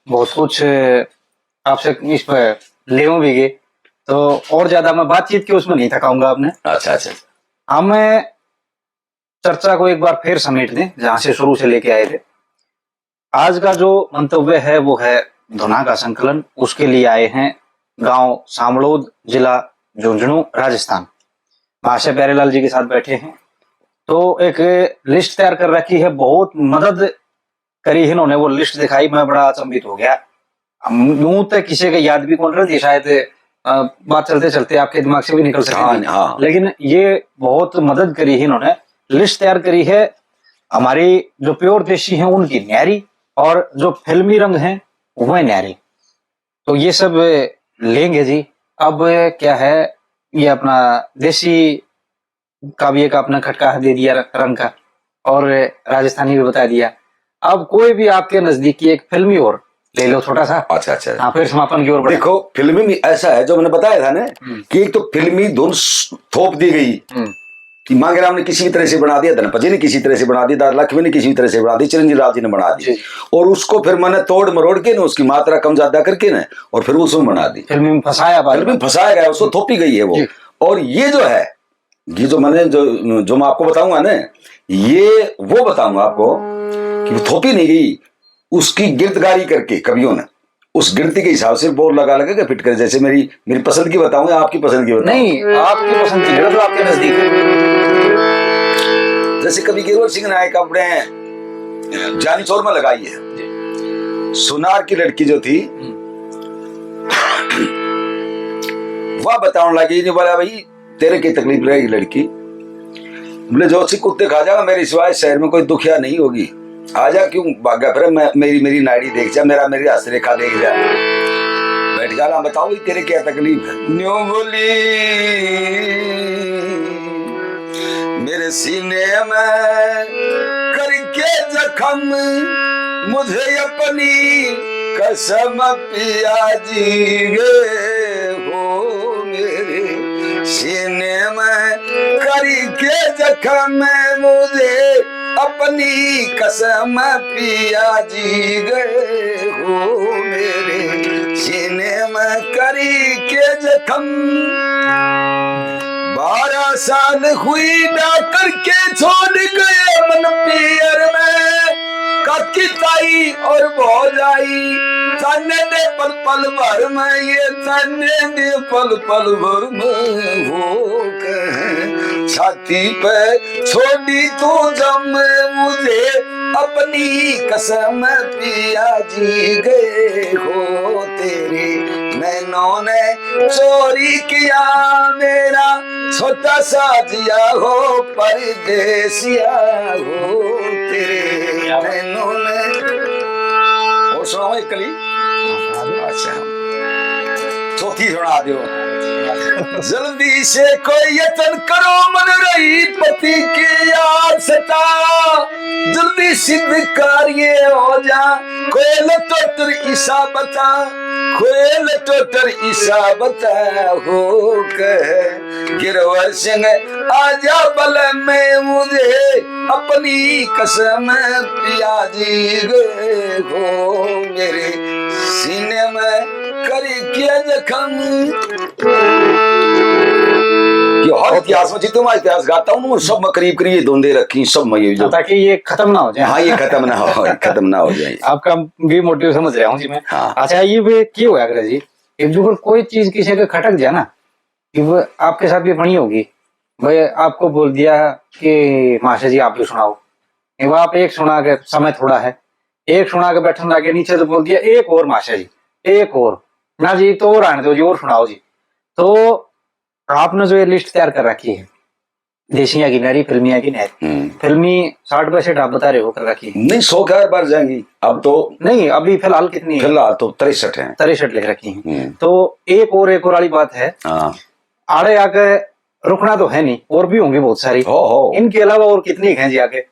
बहुत कुछ आपसे इस पर ले भी गए, तो और ज्यादा मैं बातचीत की उसमें नहीं थकाऊंगा आपने। अच्छा अच्छा, हम चर्चा को एक बार फिर समेट दें जहां से शुरू से लेके आए थे। आज का जो मंतव्य है वो है धुना का संकलन। उसके लिए आए हैं गांव सामड़ोद, जिला झुंझुनू, राजस्थान। महाशय प्यारेलाल जी के साथ बैठे हैं, तो एक लिस्ट तैयार कर रखी है, बहुत मदद करी है इन्होंने। वो लिस्ट दिखाई, मैं बड़ा अचंभित हो गया। यूं तो किसी के याद भी कौन रही, शायद बात चलते चलते आपके दिमाग से भी निकल सकती है, लेकिन ये बहुत मदद करी है इन्होंने। लिस्ट तैयार करी है हमारी जो प्योर देशी है उनकी न्यारी, और जो फिल्मी रंग है वह न्यारी। तो ये सब लेंगे जी। अब क्या है, ये अपना देशी का भी एक अपना खटका दे दिया रंग का, और राजस्थानी भी बता दिया। अब कोई भी आपके नजदीकी एक फिल्मी और ले लो छोटा सा। अच्छा अच्छा, हाँ, फिर समापन की ओर बढ़े। देखो फिल्मी में ऐसा है जो मैंने बताया था ना कि एक तो फिल्मी धुन थोप दी गई कि मांगेराम ने किसी तरह से बना दिया, धनपति ने किसी तरह से बना दिया, लक्ष्मी ने किसी तरह से बना दी, चिरंजीव लाल जी ने बना दी, और उसको फिर मैंने तोड़ मरोड़ के ना उसकी मात्रा कम ज्यादा करके ना और फिर उसमें बना दी। फिल्म में फंसाया गया, उसको थोपी गई है वो। और ये जो है, ये जो मैंने जो मैं आपको बताऊंगा ना, ये वो बताऊंगा आपको कि वो थोपी नहीं गई, उसकी गिरदगारी करके कवियों ने उस गिनती के हिसाब से बोर्ड लगा के फिट कर। जैसे मेरी पसंद की बताऊं या आपकी पसंद की बताऊं? नहीं, आपकी पसंद की जो आपके नजदीक है। जैसे कवि केवल सिंह नायक अपने जानी चोर में लगाई है, सुनार की लड़की जो थी वह बताने लगी, जो बोला भाई तेरे की तकलीफ रहेगी लड़की, बोले जो सी कुत्ते खा जाएगा मेरे सिवाय शहर में कोई दुखिया नहीं होगी। आजा क्यों भागा फिर मैं मेरी नाड़ी देख जा मेरी हंस रेखा देख जा बैठ जा ना बताओ तेरे क्या तकलीफ है न्यू बोली मेरे सीने में करके जख्म मुझे अपनी कसम पिया जी गे हो मेरे सीने में करके जख्म मुझे अपनी कसम पिया जी गए हो मेरे सीने में करी के जख्म 12 साल हुई डाकर के छोड़ गए मन पियर में कच्ची ताई और भौजाई तने दे पल पल भर में ये तने दे पल पल भर में हो कहे छाती पे छोड़ी तू जम मुझे अपनी कसम पिया जी गए हो तेरे नैनों ने चोरी किया मेरा छोटा सा जिया हो परदेसिया हो तेरे नैनों ने और सुनाओ एक कली अच्छा चौथी सुना दो जल्दी से कोई यत्न करो मन रही पति की याद सता जल्दी सिद्ध कार्य हो जा कोई लटोटर ईसा बता कोई लटोटर ईसा बता हो कह गिरवर सिंह आजा बल में मुझे अपनी कसम पिया जी गए हो मेरे सीने में करी किया जख्म हर इतिहास में जितना इतिहास गाता हूँ सब में करीब करीब धुंधे रखी सब में ये जो ताकि ये खत्म ना हो जाए हाँ ये खत्म ना हो जाए आपका भी मोटिव समझ रहा हूँ जी मैं हाँ। अच्छा ये भी क्यों होया करे जी एक जो कोई चीज किसी का खटक जाए ना कि वो आपके साथ भी बनी होगी भाई आपको बोल दिया कि मास्टर जी आप भी सुनाओ वो आप एक सुना के समय थोड़ा है एक सुना के बैठन लागे नीचे तो बोल दिया एक और मास्टर जी एक और ना जी तो और आने दो जी और सुनाओ जी तो आपने जो ये लिस्ट तैयार कर रखी है देशिया की नारी फिल्मिया की नहर फिल्मी 60% आप बता रहे हो कर रखी है नहीं 100 क्या बार जाएंगी अब तो नहीं अभी फिलहाल कितनी है फिलहाल तो 63 है 63 लिख रखी है तो एक और वाली बात है हाँ आड़े आके रुकना तो है नहीं और भी होंगी बहुत सारी हो इनके अलावा और कितनी हैं जी आगे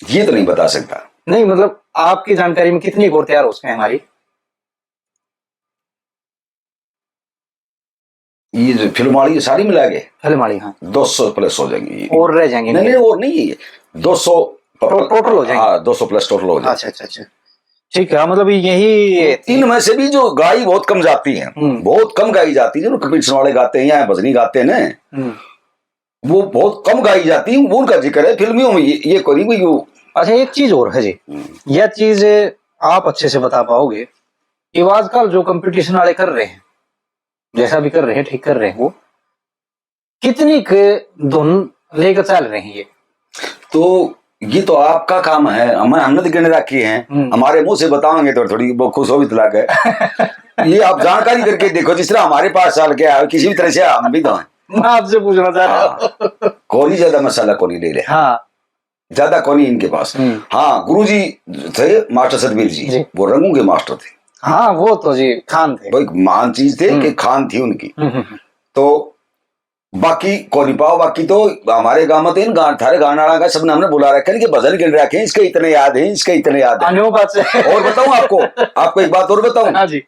ये तो नहीं बता सकता नहीं मतलब आपकी जानकारी में कितनी और तैयार हो सके हमारी ये जो फिल्म वाली सारी मिला के फिल्म वाली हाँ 200 प्लस हो जाएंगी और रह जाएंगे नहीं नहीं और नहीं 200 टोटल हो जाएंगे हाँ 200 प्लस टोटल हो जाएंगे अच्छा अच्छा अच्छा ठीक है मतलब यही इनमें से भी जो गाई बहुत कम जाती है बहुत कम गाई जाती है जो कंपटीशन वाले गाते हैं या भजनी गाते हैं ना वो बहुत कम गाई जाती है वो उनका जिक्र है फिल्मियों में ये कोई अच्छा एक चीज और है जी यह चीज आप अच्छे से बता पाओगे कि आजकल जो कंपटीशन वाले कर रहे हैं जैसा भी कर रहे हैं ठीक कर रहे हैं वो कितनी धुन लेकर चल रहे हैं ये तो आपका काम है हमने तो गिन रखी है हमारे मुंह से बताओगे तो थोड़ी बहुत खुश हो भी तला गए ये आप जानकारी करके देखो जिस तरह हमारे पास साल क्या है किसी भी तरह से हम भी तो मैं आपसे पूछना चाह रहा हूँ कोई ज्यादा मसाला कोई ले ले हाँ ज्यादा कोई इनके पास हाँ गुरुजी थे मास्टर सतबीर जी वो रंगों के मास्टर थे हाँ वो तो जी खान थे भाई महान चीज थे कि खान थी उनकी तो बाकी कोनी पाओ बाकी तो हमारे गांव में तो थारे गाना का सबने हमने बुला रखे कि भजन गिन रखे इसके इतने याद है इसके इतने याद है और बताऊं आपको एक बात और बताऊं हाँ जी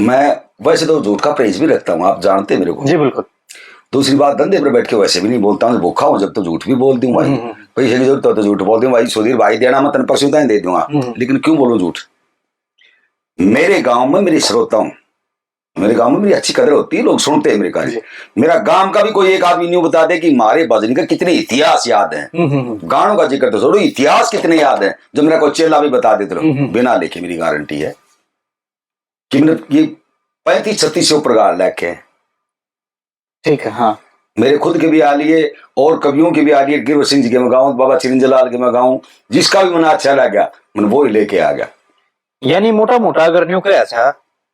मैं वैसे तो झूठ का प्रेज भी रखता हूँ आप जानते मेरे को जी बिल्कुल दूसरी बात धंधे पर बैठ के वैसे भी नहीं बोलता हूँ भूखा हूँ जब तो झूठ भी बोल दूं भाई पैसे की जरूरत हो तो झूठ बोल दूं भाई सुधीर भाई देना मैं तेन परसों दे दूंगा लेकिन क्यों बोलूं झूठ मेरे गांव में मेरे श्रोताओं मेरे गांव में मेरी अच्छी कदर होती है लोग सुनते हैं मेरे कार्य मेरा गांव का भी कोई एक आदमी न्यू बता दे कि हमारे भजन का कितने इतिहास याद है गानों का जिक्र तो छोड़ो इतिहास कितने याद है जो मेरा कोई चेला भी बता देते रहो बिना लेके मेरी गारंटी है कि ये 35-36 से ऊपर गाल लेके है ठीक है हाँ मेरे खुद के भी आ लिए और कवियों के भी आ लिए गिरवर सिंह जी के मैं गाऊं बाबा चिरंजलाल के मैं गाऊं जिसका भी मन अच्छा लगा मैं वो ही लेके आ गया यानी मोटा मोटा अगर न्यू करे अच्छा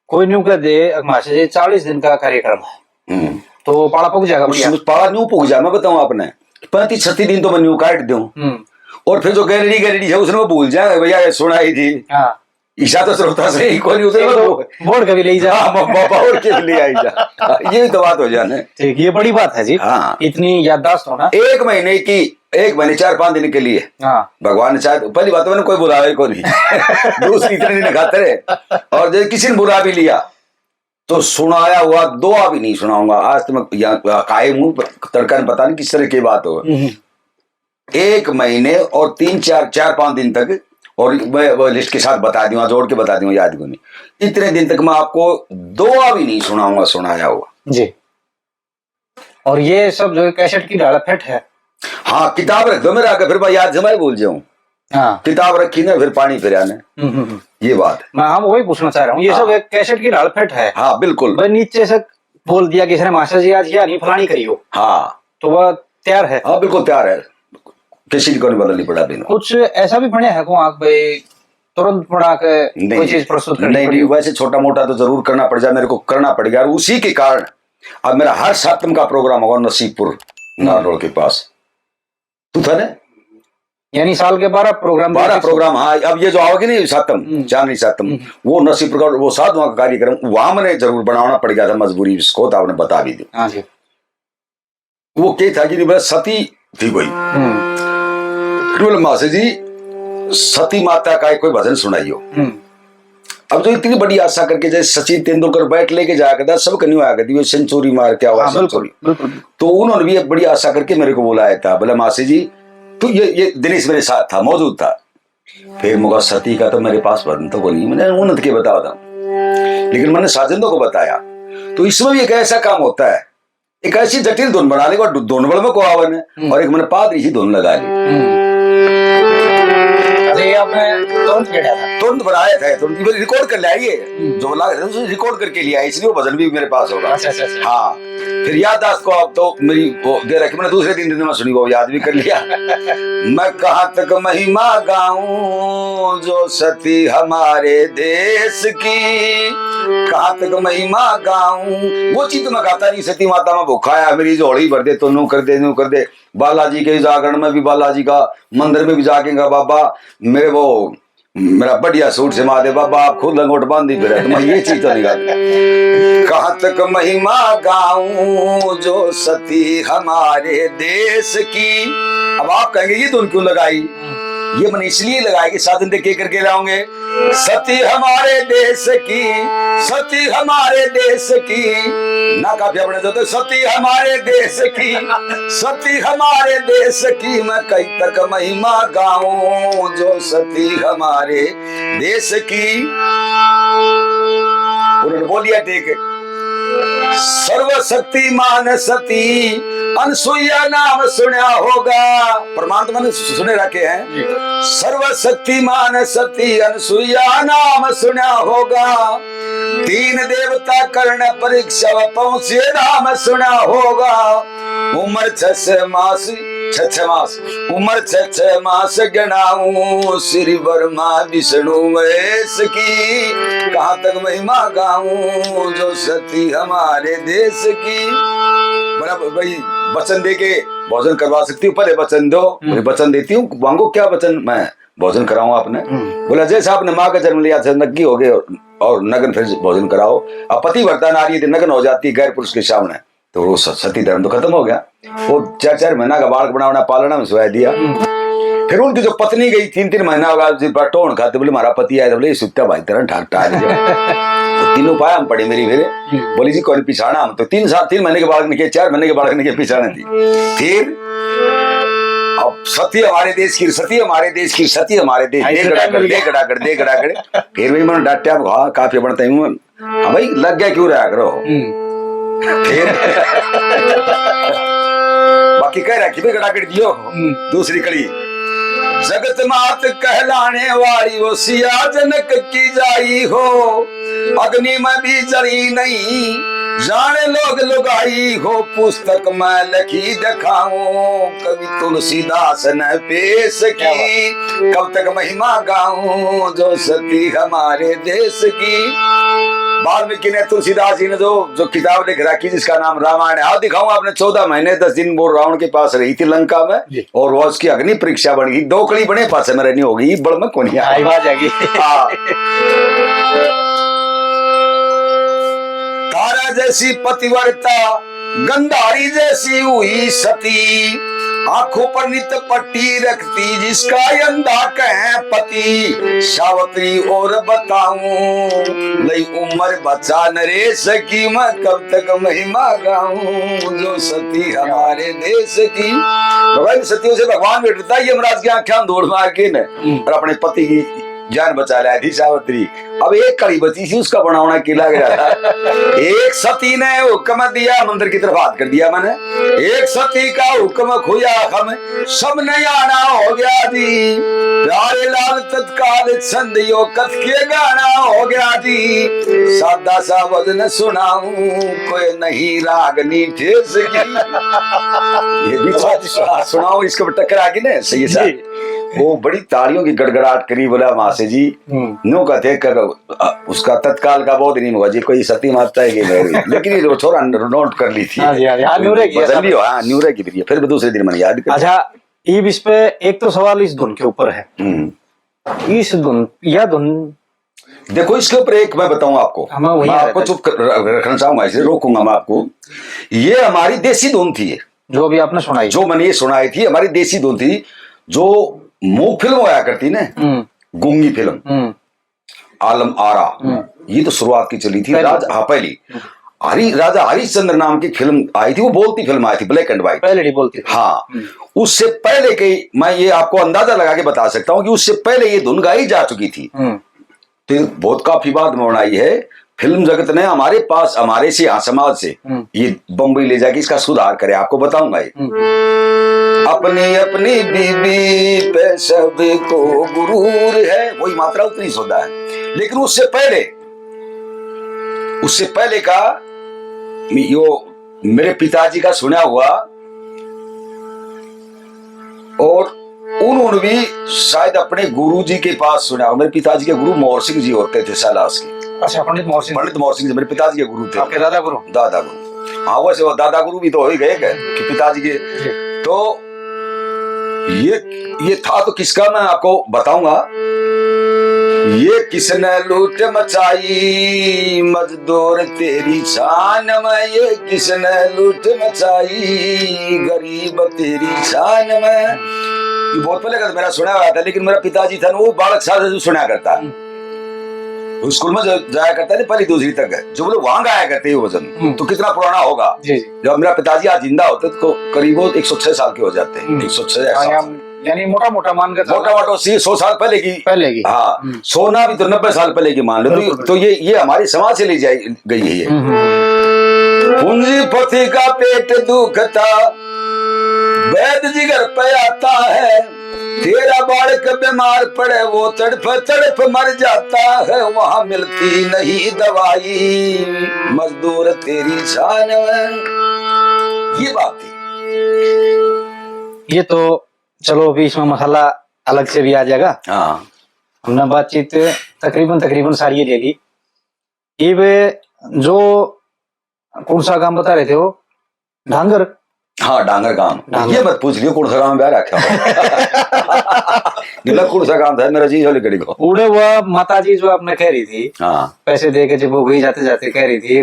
कोई न्यू कर दे मास्टर जी 40 दिन का कार्यक्रम है तो पाड़ा पुग जाएगा पाड़ा न्यू पुग जा मैं बताऊं आपने 35-36 दिन तो मैं न्यू काट दूं और फिर जो गैलरी गैलरी है उसने वो भूल जाए भैया ये सुनाई थी हाँ ईशा तो श्रोता से ही कोई उसे बोर्ड कभी ले जा। और के लिए आई जा ये भी तो बात हो जाने। ठीक, ये बड़ी बात है जी। हाँ। इतनी याददाश्त होना। 1 महीने 4-5 दिन के लिए हाँ भगवान ने चाहे पहली बात तो मैंने कोई बुलावे को नहीं दूसरी इतने दिन खाते रहे और जब किसी ने बुला भी लिया तो सुनाया हुआ दुआ भी नहीं सुनाऊंगा आज तो मैं यहाँ कायम हूँ तड़का पता नहीं किस तरह की बात हो। 1 महीने और 4-5 दिन तक और मैं वो लिस्ट के साथ बता दूंगा जोड़ के बता दूंगा याद को नहीं इतने दिन तक मैं आपको दुआ भी नहीं सुनाऊंगा सुनाया हुआ जी। और ये सब जो कैसेट की डाला फेट है। हाँ किताब रख दो मेरे आगे फिर मैं याद जमा भूल जाऊं। हाँ किताब रखी ना फिर पानी फिर आने ये बात है। मैं हम वही पूछना चाह रहा हूँ ये सब एक कैसेट की डाल फेट है। हाँ बिल्कुल भाई नीचे से बोल दिया किसी ने मास्टर जी आज नहीं फलानी करियो हाँ तो वह तैयार है। हाँ बिल्कुल तैयार है किसी को नहीं बदलनी पड़ा बिना कुछ ऐसा भी पढ़े है को आंख भाई तुरंत पढ़ा के कोई चीज प्रस्तुत करनी नहीं वैसे छोटा मोटा तो जरूर करना पड़ जाए मेरे को करना पड़ेगा और उसी के कारण अब मेरा हर सातम का प्रोग्राम होगा नसीबपुर नारोल के पास तू था ना यानी साल के 12 प्रोग्राम। हाँ अब ये जो आओगे नहीं सातम चांदनी सातम वो नसीबपुर का वो 7वां कार्यक्रम वहां मैंने जरूर बनाना पड़ गया था मजबूरी इसको तो आपने बता भी दी। हाँ जी। वो क्या था कि बस सती थी कोई मासी जी सती माता का कोई भजन सुनाइयो। अब जो इतनी बड़ी आशा करके जैसे सचिन तेंदुलकर बैट लेके जाया करता सबका नहीं आया करती सेंचुरी मार के आवाज सेंचुरी तो उन्होंने भी एक बड़ी आशा करके मेरे को बुलाया था बोला मासी जी तो ये दिनेश मेरे साथ था मौजूद था फिर मुझे सती का तो मेरे पास भजन तो नहीं मैंने उन्नत के बताया था लेकिन मैंने साजिंदों को बताया तो इसमें भी एक ऐसा काम होता है एक ऐसी जटिल धुन बना ली धुन बड़ में को आवन है और एक मैंने पादरी ही धुन लगा ली तुरंत बनाया था तुरंत रिकॉर्ड कर लाइए जो रिकॉर्ड करके लिया इसलिए वो भजन भी मेरे पास होगा। हाँ फिर याददाश्त को अब तो मेरी वो दे रखी मैंने दूसरे दिन में सुनी वो याद भी कर लिया। मैं कहाँ तक महिमा गाऊं जो सती हमारे देश की कहाँ तक महिमा गाऊं वो चीज मैं गाता नहीं सती माता में भूखाया मेरी जोड़ी भर दे तो नू कर दे बालाजी के जागरण में भी बालाजी का मंदिर में भी जागेगा बाबा मेरे वो मेरा बढ़िया सूट से माँ दे बाबा आप खुद लंगोट बांधी फिर तो मैं ये चीज तो नहीं गाती। कहाँ तक महिमा गाऊं जो सती हमारे देश की। अब आप कहेंगे ये धुन क्यों लगाई ये मैंने इसलिए लगाया कि साधन के करके लाऊंगे सती हमारे देश की सती हमारे देश की ना काफी अपने तो सती हमारे देश की सती हमारे देश की मैं कई तक महिमा गाऊं जो सती हमारे देश की। उन्होंने बोलिया ठीक सर्वशक्तिमान सती अनसुईया नाम सुना होगा प्रमाण तो मैंने सुने रखे हैं सर्वशक्तिमान सती अनसुईया नाम सुना होगा 3 देवता कर्ण परीक्षा पहुंचे नाम सुना होगा उम्र 6 मास उम्र 6 मास गणाऊं श्री वर्मा विष्णु महेश की कहाँ तक महिमा गाऊं जो सती हमारे देश की। बराबर भाई वचन दे के भोजन करवा सकती हूँ पहले वचन दो वचन देती हूँ मांगो क्या वचन मैं भोजन कराऊं आपने बोला जैसे आपने माँ का जन्म लिया था नग्गी हो गए और नगन फिर भोजन कराओ। अब पति वर्ता नारी नगन हो जाती गैर पुरुष के सामने तो वो सती धर्म तो खत्म हो गया वो 4 महीना का बालक बनाना पालना में सुहा दिया। फिर उनकी जो पत्नी गई 3 महीना होगा टोन खाते बोले हमारा पति आया बोले सुत्ता भाई तरह ठाक तीनों पाया हम पड़े मेरी फिर बोली जी कौन पिछाना हम तो 3 महीने के बालक निके 4 महीने के बालक निके पिछाने थी। फिर अब सती हमारे देश की सती हमारे देश की सती हमारे देश दे गड़ा फिर भी मैंने डांटा काफी बढ़ता हूँ हाँ भाई लग गया क्यों रहा करो फिर बाकी कह रहा कि भी गड़ा दियो दूसरी कड़ी जगत मात कहलाने वाली वो सिया जनक की जाई हो अग्नि में भी जली नहीं जाने लोग लुगाई हो पुस्तक में लिखी दिखाऊं कवि तुलसीदास ने पेश की कब तक महिमा गाऊं जो सती हमारे देश की। वाल्मीकि ने तुलसीदास जी ने जो किताब लिख रखी जिसका नाम रामायण है, आओ दिखाऊं आपने 14 महीने 10 दिन वो रावण के पास रही थी लंका में, और वो उसकी अग्नि परीक्षा बन गई, 2 कड़ी बने पास में रहनी होगी बड़ में कौन जाएगी। तारा जैसी पतिव्रता गंधारी जैसी हुई सती, आंखों पर नित पट्टी रखती जिसका अंधा कहे पति, सावत्री और बताऊं लई उम्र बचा नरेश की, मैं कब तक महिमा गाऊं जो सती हमारे देश की। भगवान सतियों से भगवान बैठता है यमराज की आंखें धूल मार के न और अपने पति की जान बचा लाया थी सावित्री। अब एक कड़ी बची थी उसका बनावना किला गया था। एक सती ने हुक्म दिया मंदिर की तरफ हाथ कर दिया मैंने, एक सती का हुक्म खोया हम सब ने आना हो गया जी, प्यारे लाल तत्काल छंदियो कथ के गाना हो गया जी, सादा सा वजन सुनाऊं कोई नहीं रागनी ठेस की। ये भी सुनाओ इसको टकरा की ना सही सा। वो बड़ी तालियों की गड़गड़ाहट करी, बोला मासे जी नो कहते उसका तत्काल का बहुत नहीं हुआ जी, कोई सती मारता है कि लेकिन ये छोरा नोट कर ली थी। न्यूरे की फिर भी दूसरे दिन मैंने याद कर। अच्छा इस पे एक तो सवाल इस धुन के ऊपर है, इस धुन या धुन देखो इसके ऊपर एक मैं बताऊं आपको, मैं आपको चुप रखना चाहूंगा इसलिए रोकूंगा मैं आपको। ये हमारी देसी धुन थी जो अभी आपने सुनाई, जो मैंने ये सुनाई थी हमारी देसी धुन थी, जो मूक फिल्म होया करती ना, गूंगी फिल्म आलम आरा, ये तो शुरुआत की चली थी। पहली राजा हरिश्चंद्र नाम की फिल्म आई थी, वो बोलती फिल्म आई थी, ब्लैक एंड व्हाइट पहले बोलती। हाँ उससे पहले के मैं ये आपको अंदाजा लगा के बता सकता हूँ कि उससे पहले ये धुन गाई जा चुकी थी। तो बहुत काफी बाद में बनाई है फिल्म जगत ने हमारे पास, हमारे से यहाँ समाज से ये बम्बई ले जाके इसका सुधार करे, आपको बताऊंगा ये। अपनी अपनी बीबी पे सबको गुरूर है, वही मात्रा उतनी सोदा है, लेकिन उससे पहले का यो मेरे पिताजी का सुना हुआ, और उन्होंने भी शायद अपने गुरुजी के पास सुना। मेरे पिताजी के गुरु मोहर सिंह जी होते थे सालास के। अच्छा पंडित मोहर सिंह जी मेरे पिताजी के गुरु थे। आपके दादा गुरु? दादा गुरु, हाँ वैसे वो दादा गुरु भी तो हो ही गए कि पिताजी के। तो ये था तो किसका मैं आपको बताऊंगा। ये किसने लूट मचाई मजदूर तेरी शान में, ये किसने लूट मचाई गरीब तेरी शान में। ये बहुत पहले का मेरा सुना हुआ था, लेकिन मेरा पिताजी था ना वो बालक साहब जो सुना करता है स्कूल में जाया करता है पहली दूसरी तक, जो लोग वहां गाया करते हैं वजन तो कितना पुराना होगा। जब मेरा पिताजी आज जिंदा होते तो करीब 106 साल के हो जाते हैं। 106 यानी मोटा मोटा मान कर, मोटा 100 साल पहले की। हाँ सोना भी तो 90 साल पहले की मान लो। तो ये हमारी समाज से ले जाई गई है। पूंजीपति का पेट दुखता वैद्य जिगर पे आता है, तेरा बालक बीमार पड़े वो तड़प मर जाता है, वहां मिलती नहीं दवाई मजदूर तेरी शान में। ये बात थी। ये तो चलो अभी इसमें मसाला अलग से भी आ जाएगा। हाँ हमने बातचीत तकरीबन सारी ले ली। ये जो कौन सा काम बता रहे थे वो ढांगर? हाँ डांगर काम। ये मत पूछ लियो कौन सा काम ब्याह रखा कौन सा काम था मेरा जी होली कड़ी को उड़े हुआ माता जी जो आपने कह रही थी। हाँ पैसे दे के जब वो गई जाते जाते कह रही थी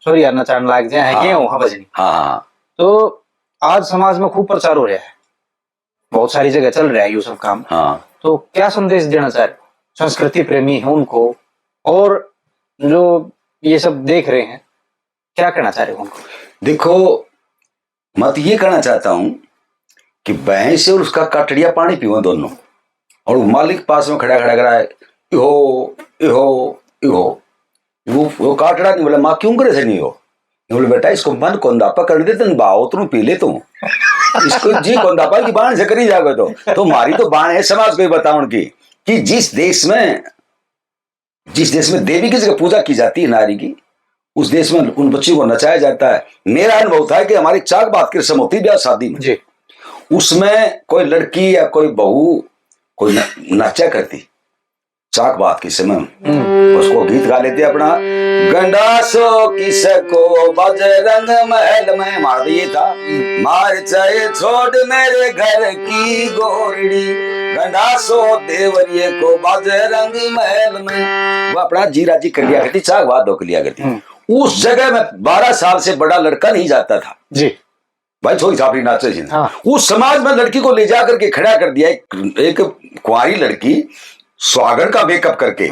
सॉरी यार नचान लाग जाए वहां बजनी। हाँ तो आज समाज में खूब प्रचार हो रहा है, बहुत सारी जगह चल रहा है ये सब काम। हाँ तो क्या संदेश देना चाह रहे संस्कृति प्रेमी है उनको, और जो ये सब देख रहे हैं क्या कहना चाह रहे हो उनको? देखो मैं तो ये कहना चाहता हूं कि भैंस और उसका कटड़िया पानी पीओ दोनों, और मालिक पास में खड़ा कराए इहो इहो इहो वो काटड़ा नहीं बोला माँ क्यों करे से नहीं हो, बोले बेटा इसको मन कोंदापा कर दे तुम बाओ तुम पी ले तुम इसको जी कोंदापा की बाण से करी जाओगे तो हमारी तो बाण है समाज को बताओ उनकी कि जिस देश में देवी की जगह पूजा की जाती है नारी की, उस देश में उन बच्चों को नचाया जाता है। मेरा अनुभव था कि हमारी चाक बात की रस्म होती ब्याह शादी में, उसमें कोई लड़की या कोई बहू कोई नाचा करती चाक बात की समय उसको गीत गा लेते अपना। गंडासो किसको बजरंग महल में मार दिए था, मार चाहे छोड़ मेरे घर की गोरड़ी, गंडासो देवरिये को बजरंग महल में। वो अपना जी राजी कर लिया करती, चाक बात दो लिया करती। उस जगह में 12 साल से बड़ा लड़का नहीं जाता था जी भाई, छोटी छापड़ी नाचे जी। हाँ। उस समाज में लड़की को ले जाकर के खड़ा कर दिया, एक कुंवारी लड़की स्वागत का मेकअप करके,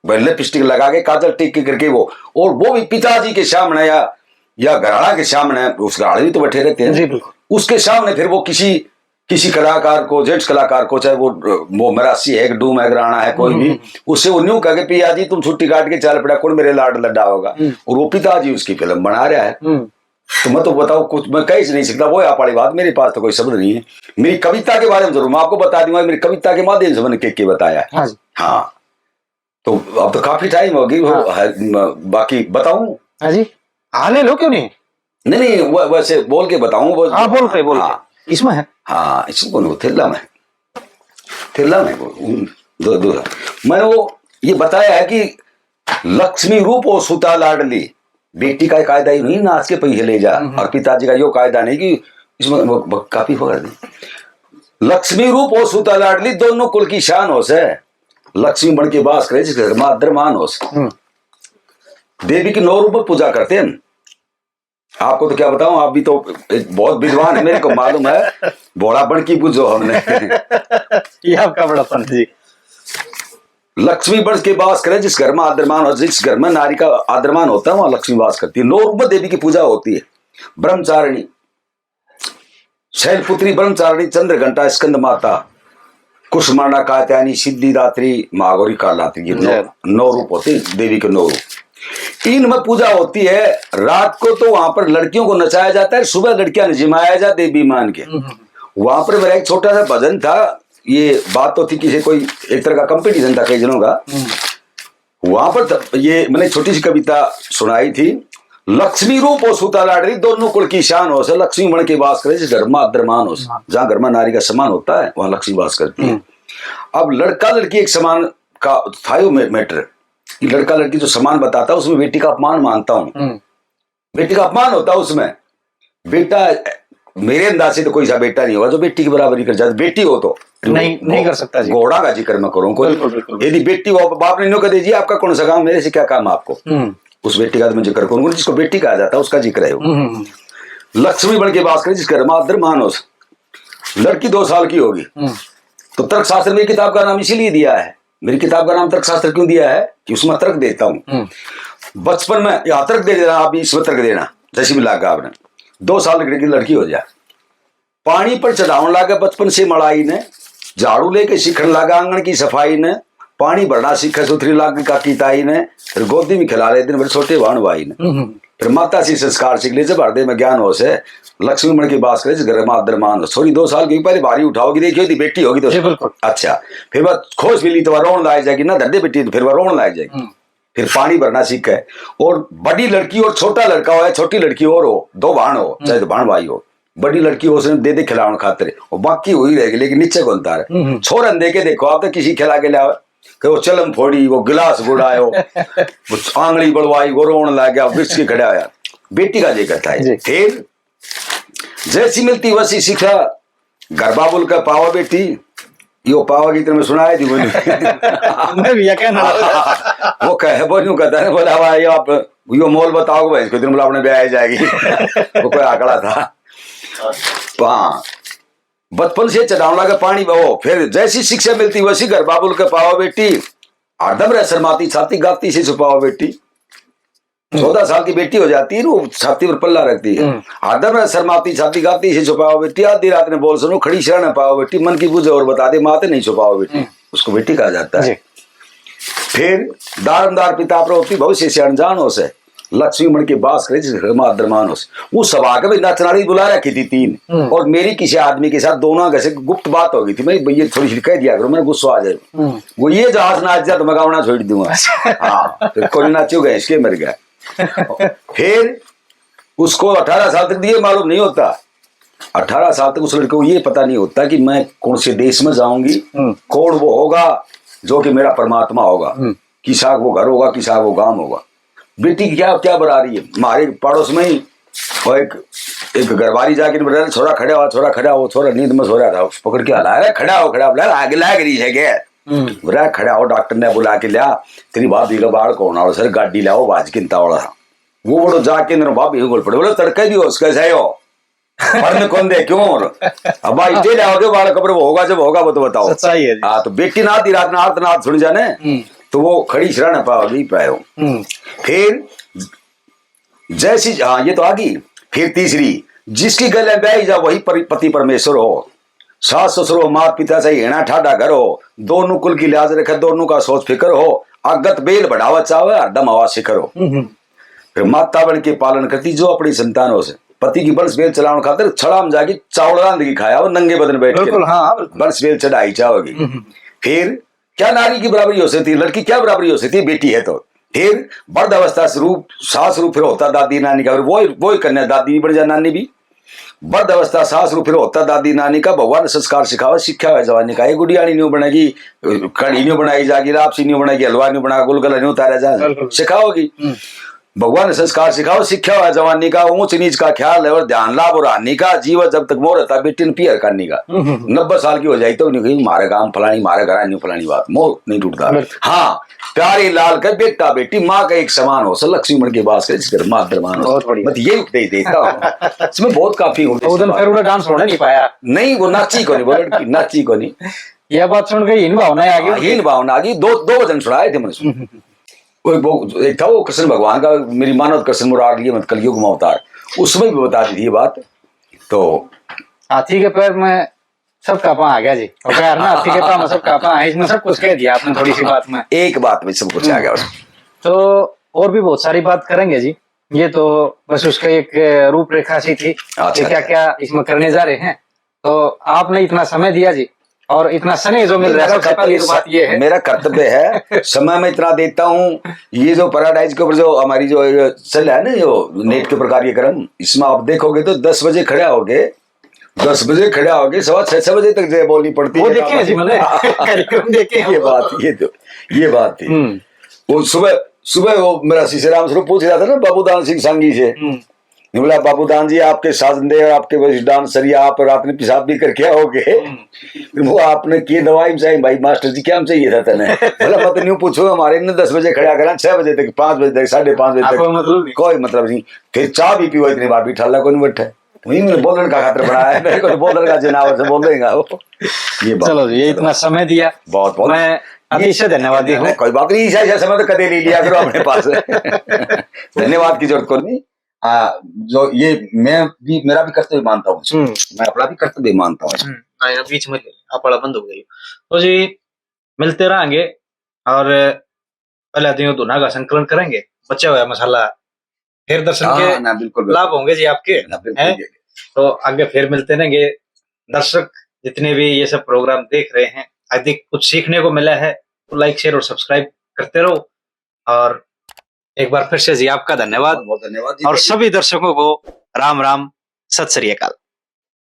लिपस्टिक लगा के, काजल टिक के करके वो, और वो भी पिताजी के सामने या घराना के सामने, उस घराड़े भी तो बैठे रहते हैं, उसके सामने फिर वो किसी कलाकार को, जेंट्स कलाकार को, चाहे वो मरासी है, डूम है, घराना है, कोई भी, उससे वो न्यू कह के पिया जी तुम छुट्टी काट के चल पड़ा, कौन मेरे लाड लड्डा होगा, और वो पिताजी उसकी फिल्म बना रहा है। तो मैं तो बताओ कुछ मैं कह नहीं सकता, वो आप वाली बात, मेरे पास तो कोई शब्द नहीं है। मेरी कविता के बारे में जरूर मैं आपको बता दूंगा, मेरी कविता के माध्यम से मैंने के बताया है। हाँ तो अब तो काफी टाइम होगी। बाकी बताऊं? हाँ जी, हाँ ले लो, क्यों नहीं? नहीं वैसे बोल के बताऊं। हाँ बोल के इसमें है। हाँ इसको थिल्ला में दो मैंने वो ये बताया है कि लक्ष्मी रूप और सुता लाडली, बेटी का कायदा ही नहीं नाच के पैसे ले जा, और पिताजी का यो कायदा नहीं कि इसमें काफी होगा। लक्ष्मी रूप और सुता लाडली दोनों कुल की शान हो से, लक्ष्मी बन के बास करे जिसके माद्रमान हो से। देवी की 9 रूप में पूजा करते हैं। आपको तो क्या बताऊं, आप भी तो एक बहुत विद्वान है, मेरे को मालूम है, भोला बन की पूजो हमने। ये आपका बड़ापन जी। लक्ष्मी बन के वास करे जिस घर में आदरमान हो, जिस घर में नारी का आदरमान होता है वहां लक्ष्मी वास करती है। 9 रूप में देवी की पूजा होती है। ब्रह्मचारिणी, शैलपुत्री ब्रह्मचारिणी, चंद्र घंटा, स्कंद माता, कुष्मांडा, कात्यायनी, सिद्धिदात्री, महागौरी, कालात्री, ये 9 रूप होते हैं देवी के। 9 रूप इनमें पूजा होती है। रात को तो वहां पर लड़कियों को नचाया जाता है, सुबह लड़कियां जिमाया जाए देवी मान के। वहां पर मेरा एक छोटा सा भजन था, ये बात तो थी कि कोई एक तरह का कंपटीशन था कई जनों का। वहां पर ये मैंने छोटी सी कविता सुनाई थी। लक्ष्मी रूप और सुता लाडली दोनों कुल की शान हो से, लक्ष्मी बन के वास करे जिस घर में आदरमान हो। जहां घर में नारी का सम्मान होता है वहां लक्ष्मी वास करती है। अब लड़का लड़की एक समान का था यो मैटर, लड़का लड़की जो समान बताता है उसमें बेटी का अपमान मानता हूं। बेटी का अपमान होता है उसमें। बेटा मेरे अंदाज से तो कोई सा बेटा नहीं होगा जो बेटी की बराबरी कर जाए। बेटी हो तो नहीं कर सकता जी। घोड़ा का जिक्र मैं करूँ कोई, यदि बेटी हो बाप ने नो कह दीजिए आपका कौन सा काम, मेरे से क्या काम आपको, उस बेटी का मैं जिक्र करूंगा जिसको बेटी कहा जाता है उसका जिक्र है। लक्ष्मी बन के बात करे जिस घर में आदरमान हो। लड़की 2 साल की होगी तो तर्कशास्त्र मेरी किताब का नाम इसीलिए दिया है। मेरी किताब का नाम तर्कशास्त्र क्यों दिया है कि उसमें तर्क देता हूँ। बचपन में या तर्क दे देना, आप इसमें तर्क देना, जैसी भी लागा आपने 2 साल की लड़की हो जाए, पानी पर चढ़ावन लागा बचपन से मड़ाई ने, झाड़ू लेके सीखने लगा आंगन की सफाई ने, पानी भरना सीखा सुथरी लाग का कीताई ने, फिर गोदी में खिला ले दिन भर छोटे भाण भाई ने, फिर माता से संस्कार सीख ले जब हृदय में ज्ञान हो से, लक्ष्मी बन की बात करे घर में आदरमान हो। थोड़ी 2 साल की पहले भारी उठाओगी, देखियो यदि बेटी होगी तो अच्छा, फिर वह खोज मिली तो वह रोन लाए जाएगी ना, धरदे बेटी तो फिर वह रोन लाए जाएगी। फिर पानी भरना सीखे। और बड़ी लड़की और छोटा लड़का हो या छोटी लड़की और हो, 2 भाण हो चाहे तो भाण भाई हो, बड़ी लड़की हो उसने दे खिलावन खातिर और बाकी हुई रहेगी, लेकिन नीचे को अंतर है। छोरन दे के देखो आप तो किसी खिला के लाओ कि वो चलम फोड़ी, वो गिलास गुड़ायो, वो आंगली बढ़वाई, वो रोन ला गया, बिच के खड़ा आया। बेटी का जिक्र था। फिर जैसी मिलती वैसी सीखा, घर बाबुल का पावा बेटी, यो पावा की तरह सुनाया थी बोली। वो कहे बोलियो कहता है बोला भाई आप यो मोल बताओगे भाई, इसको दिन बोला अपने ब्याह जाएगी। वो कोई आंकड़ा था। हाँ बचपन से चढ़ावला का पानी बहो, फिर जैसी शिक्षा मिलती वैसी घर बाबुल का पावा बेटी, हरदम रह शर्माती छाती गाती से छुपाओ बेटी। 14 साल की बेटी हो जाती है, वो छाती पर पल्ला रखती है, हरदम रह शर्माती छाती गाती से छुपाओ बेटी, आधी रात ने बोल सुनो खड़ी शरण पाओ बेटी, मन की बुझे और बता दे माते नहीं छुपाओ बेटी, उसको बेटी कहा जाता है। फिर दारमदार पिता प्रवृत्ति भविष्य से अनजान हो से, लक्ष्मी बन के बास करे जिसमान हो। वो सभा के भाई नचनारी बुला रखी थी 3, और मेरी किसी आदमी के साथ दोनों कैसे गुप्त बात हो गई थी। मैं ये थोड़ी सी कह दिया करो, मैं गुस्सा आ जाए। वो ये जहाज नाच जाए तो मैं गावना छोड़ दूंगा। हाँ फिर कोई नाचो गए इसके मर गया। फिर उसको 18 साल तक दिए मालूम नहीं होता। 18 साल तक उस लड़के को ये पता नहीं होता कि मैं कौन से देश में जाऊंगी, कौन वो होगा, जो कि मेरा परमात्मा होगा, किसा वो घर होगा, किसा वो गांव होगा। बेटी क्या क्या बना रही है हमारे पड़ोस में ही, और एक घरवाली जाके बोला छोरा खड़ा हुआ, छोरा खड़ा हो, छोरा नींद में सो रहा था, पकड़ के हलाया, खड़ा हो आगे लाग रही है क्या, बोला खड़ा हो, डॉक्टर ने बुला के लिया, तेरी भाभी का बाढ़ कौन आओ सर, गाड़ी लाओ, बाज किंता वाला था वो बड़ो जाके मेरे भाभी गोल पड़े, बोले तड़के भी हो उसका सही हो पढ़ने कौन दे क्यों, अब भाई स्टे लाओगे बाढ़ कब्र वो होगा जब होगा वो तो बताओ। सच्चाई है। हाँ तो बेटी ना दी रात नाथ नाथ सुन जाने तो वो खड़ी शरण पाओगी पायो। फिर जैसी, हाँ ये तो आ गई। फिर तीसरी, जिसकी गले ब्याही जा वही पति परमेश्वर हो, सास ससुर हो, माता पिता से हेना ठाडा घर हो, दोनों कुल की लिहाज रखे, दोनों का सोच फिक्र हो, अगत बेल बढ़ावा चावे हरदम हवा शिखर हो। फिर माता बन के पालन करती जो अपनी संतानों से, पति की बंस बेल चलाने खातिर छड़ाम जागी चावल रांध खाया वो नंगे बदन बैठ के, हाँ बंस बेल चढ़ाई चाहोगी। फिर क्या नारी की बराबरी हो सकती है, लड़की क्या बराबरी हो सकती है, बेटी है तो। फिर वृद्ध अवस्था से रूप सास रूप फिर होता दादी नानी का, वो ही कन्या दादी भी बन जा, नानी भी। वृद्ध अवस्था सास रूप फिर होता दादी नानी का, भगवान संस्कार सिखावा शिक्षा है जवानी का। ये गुड़ियानी न्यू बनेगी, कड़ी न्यू बनाई जाएगी, लापसी न्यू बनेगी, हलवा न्यू बना, गुलगुला न्यू उतारा जा सिखाओगी। भगवान संस्कार सिखाओ शिक्षा है जवानी का, ऊंच नीच का ख्याल है और ध्यान लाभ और हानि का, जीवन जब तक मोह रहता बेटी ने पियर करने का। 90 साल की हो जाए तो नहीं मारे काम फलानी मारे घर न्यू फलानी बात, मोह नहीं टूटता। हाँ प्यारे लाल का बेटा बेटी माँ का एक समान हो, लक्ष्मी मन के बात कर माँ दरमान हो, बस ये दे देता हूँ। इसमें बहुत काफी फिर डांस होने नहीं पाया, नहीं वो नाची को नहीं, वो लड़की नाची को नहीं। यह बात सुन के हीन भावना आ गई, हीन भावना आ गई। दो वचन सुनाए थे मैंने, एक था वो कृष्ण भगवान का, मेरी मानव कृष्ण मुरार लिए मत कलयुग में अवतार, उसमें भी बता दी थी ये बात। तो हाथी के पैर में सब कापा आ गया जी, और पैर ना हाथी के पैर में सब कापा है, इसमें सब कुछ कह दिया आपने थोड़ी सी बात में, एक बात में सब कुछ आ गया। तो और भी बहुत सारी बात करेंगे जी, ये तो बस उसका एक रूपरेखा सी थी कि क्या क्या इसमें करने जा रहे हैं। तो आपने इतना समय दिया जी, और इतना स्नेह जो मिल रहा है, सबसे पहली बात ये है मेरा कर्तव्य है, समय में इतना देता हूँ। ये जो पैराडाइज के ऊपर जो हमारी जो चल है ना जो नेट के ऊपर कार्यक्रम, इसमें आप देखोगे तो 10 बजे खड़े होगे, 10 बजे खड़े होगे, 6:15 बजे तक जय बोलनी पड़ती है। वो देखे जी मैंने कार्यक्रम देखे, ये बात थी। वो सुबह वो मेरा शिशराम स्वरूप पूछ रहा था ना बाबूदान सिंह सांगी से, बोला बाबूदान जी आपके साजंदे और आपके वजदान सरिया आप रात में पेशाब भी करके आओगे, वो आपने किए दवाई चाहिए भाई मास्टर जी क्या चाहिए था तेने, बोला मत न्यू पूछो, हमारे ने 10 बजे खड़ा करा, 6 बजे तक, 5 बजे तक, 5:30 बजे तक, कोई मतलब नहीं। फिर चाय भी पीओ, इतनी बार भी ठाला को नहीं बैठा, वही मैंने बोलने का खातर बनाया है, मेरे को बोलने का जनावर से बोल देगा वो। ये चलो ये इतना समय दिया, बहुत बहुत मैं अतिशय धन्यवादी हूँ। कोई बात नहीं, ऐसा समय तो कदे ले लिया करो अपने पास, धन्यवाद की जरूरत को नहीं। जो ये मैं भी मेरा भी कर्तव्य मानता हूँ, मैं अपना भी कर्तव्य मानता हूँ। बीच में अपड़ा बंद हो गई तो जी मिलते रहेंगे, और पहले दिन धुना का संकलन करेंगे, बचा हुआ मसाला फिर दर्शन के बिल्कुल लाभ होंगे जी आपके, तो आगे फिर मिलते रहेंगे। दर्शक जितने भी ये सब प्रोग्राम देख रहे हैं, अधिक कुछ सीखने को मिला है तो लाइक शेयर और सब्सक्राइब करते रहो, और एक बार फिर से जी आपका धन्यवाद, बहुत धन्यवाद, और सभी दर्शकों को राम राम, सत श्री अकाल।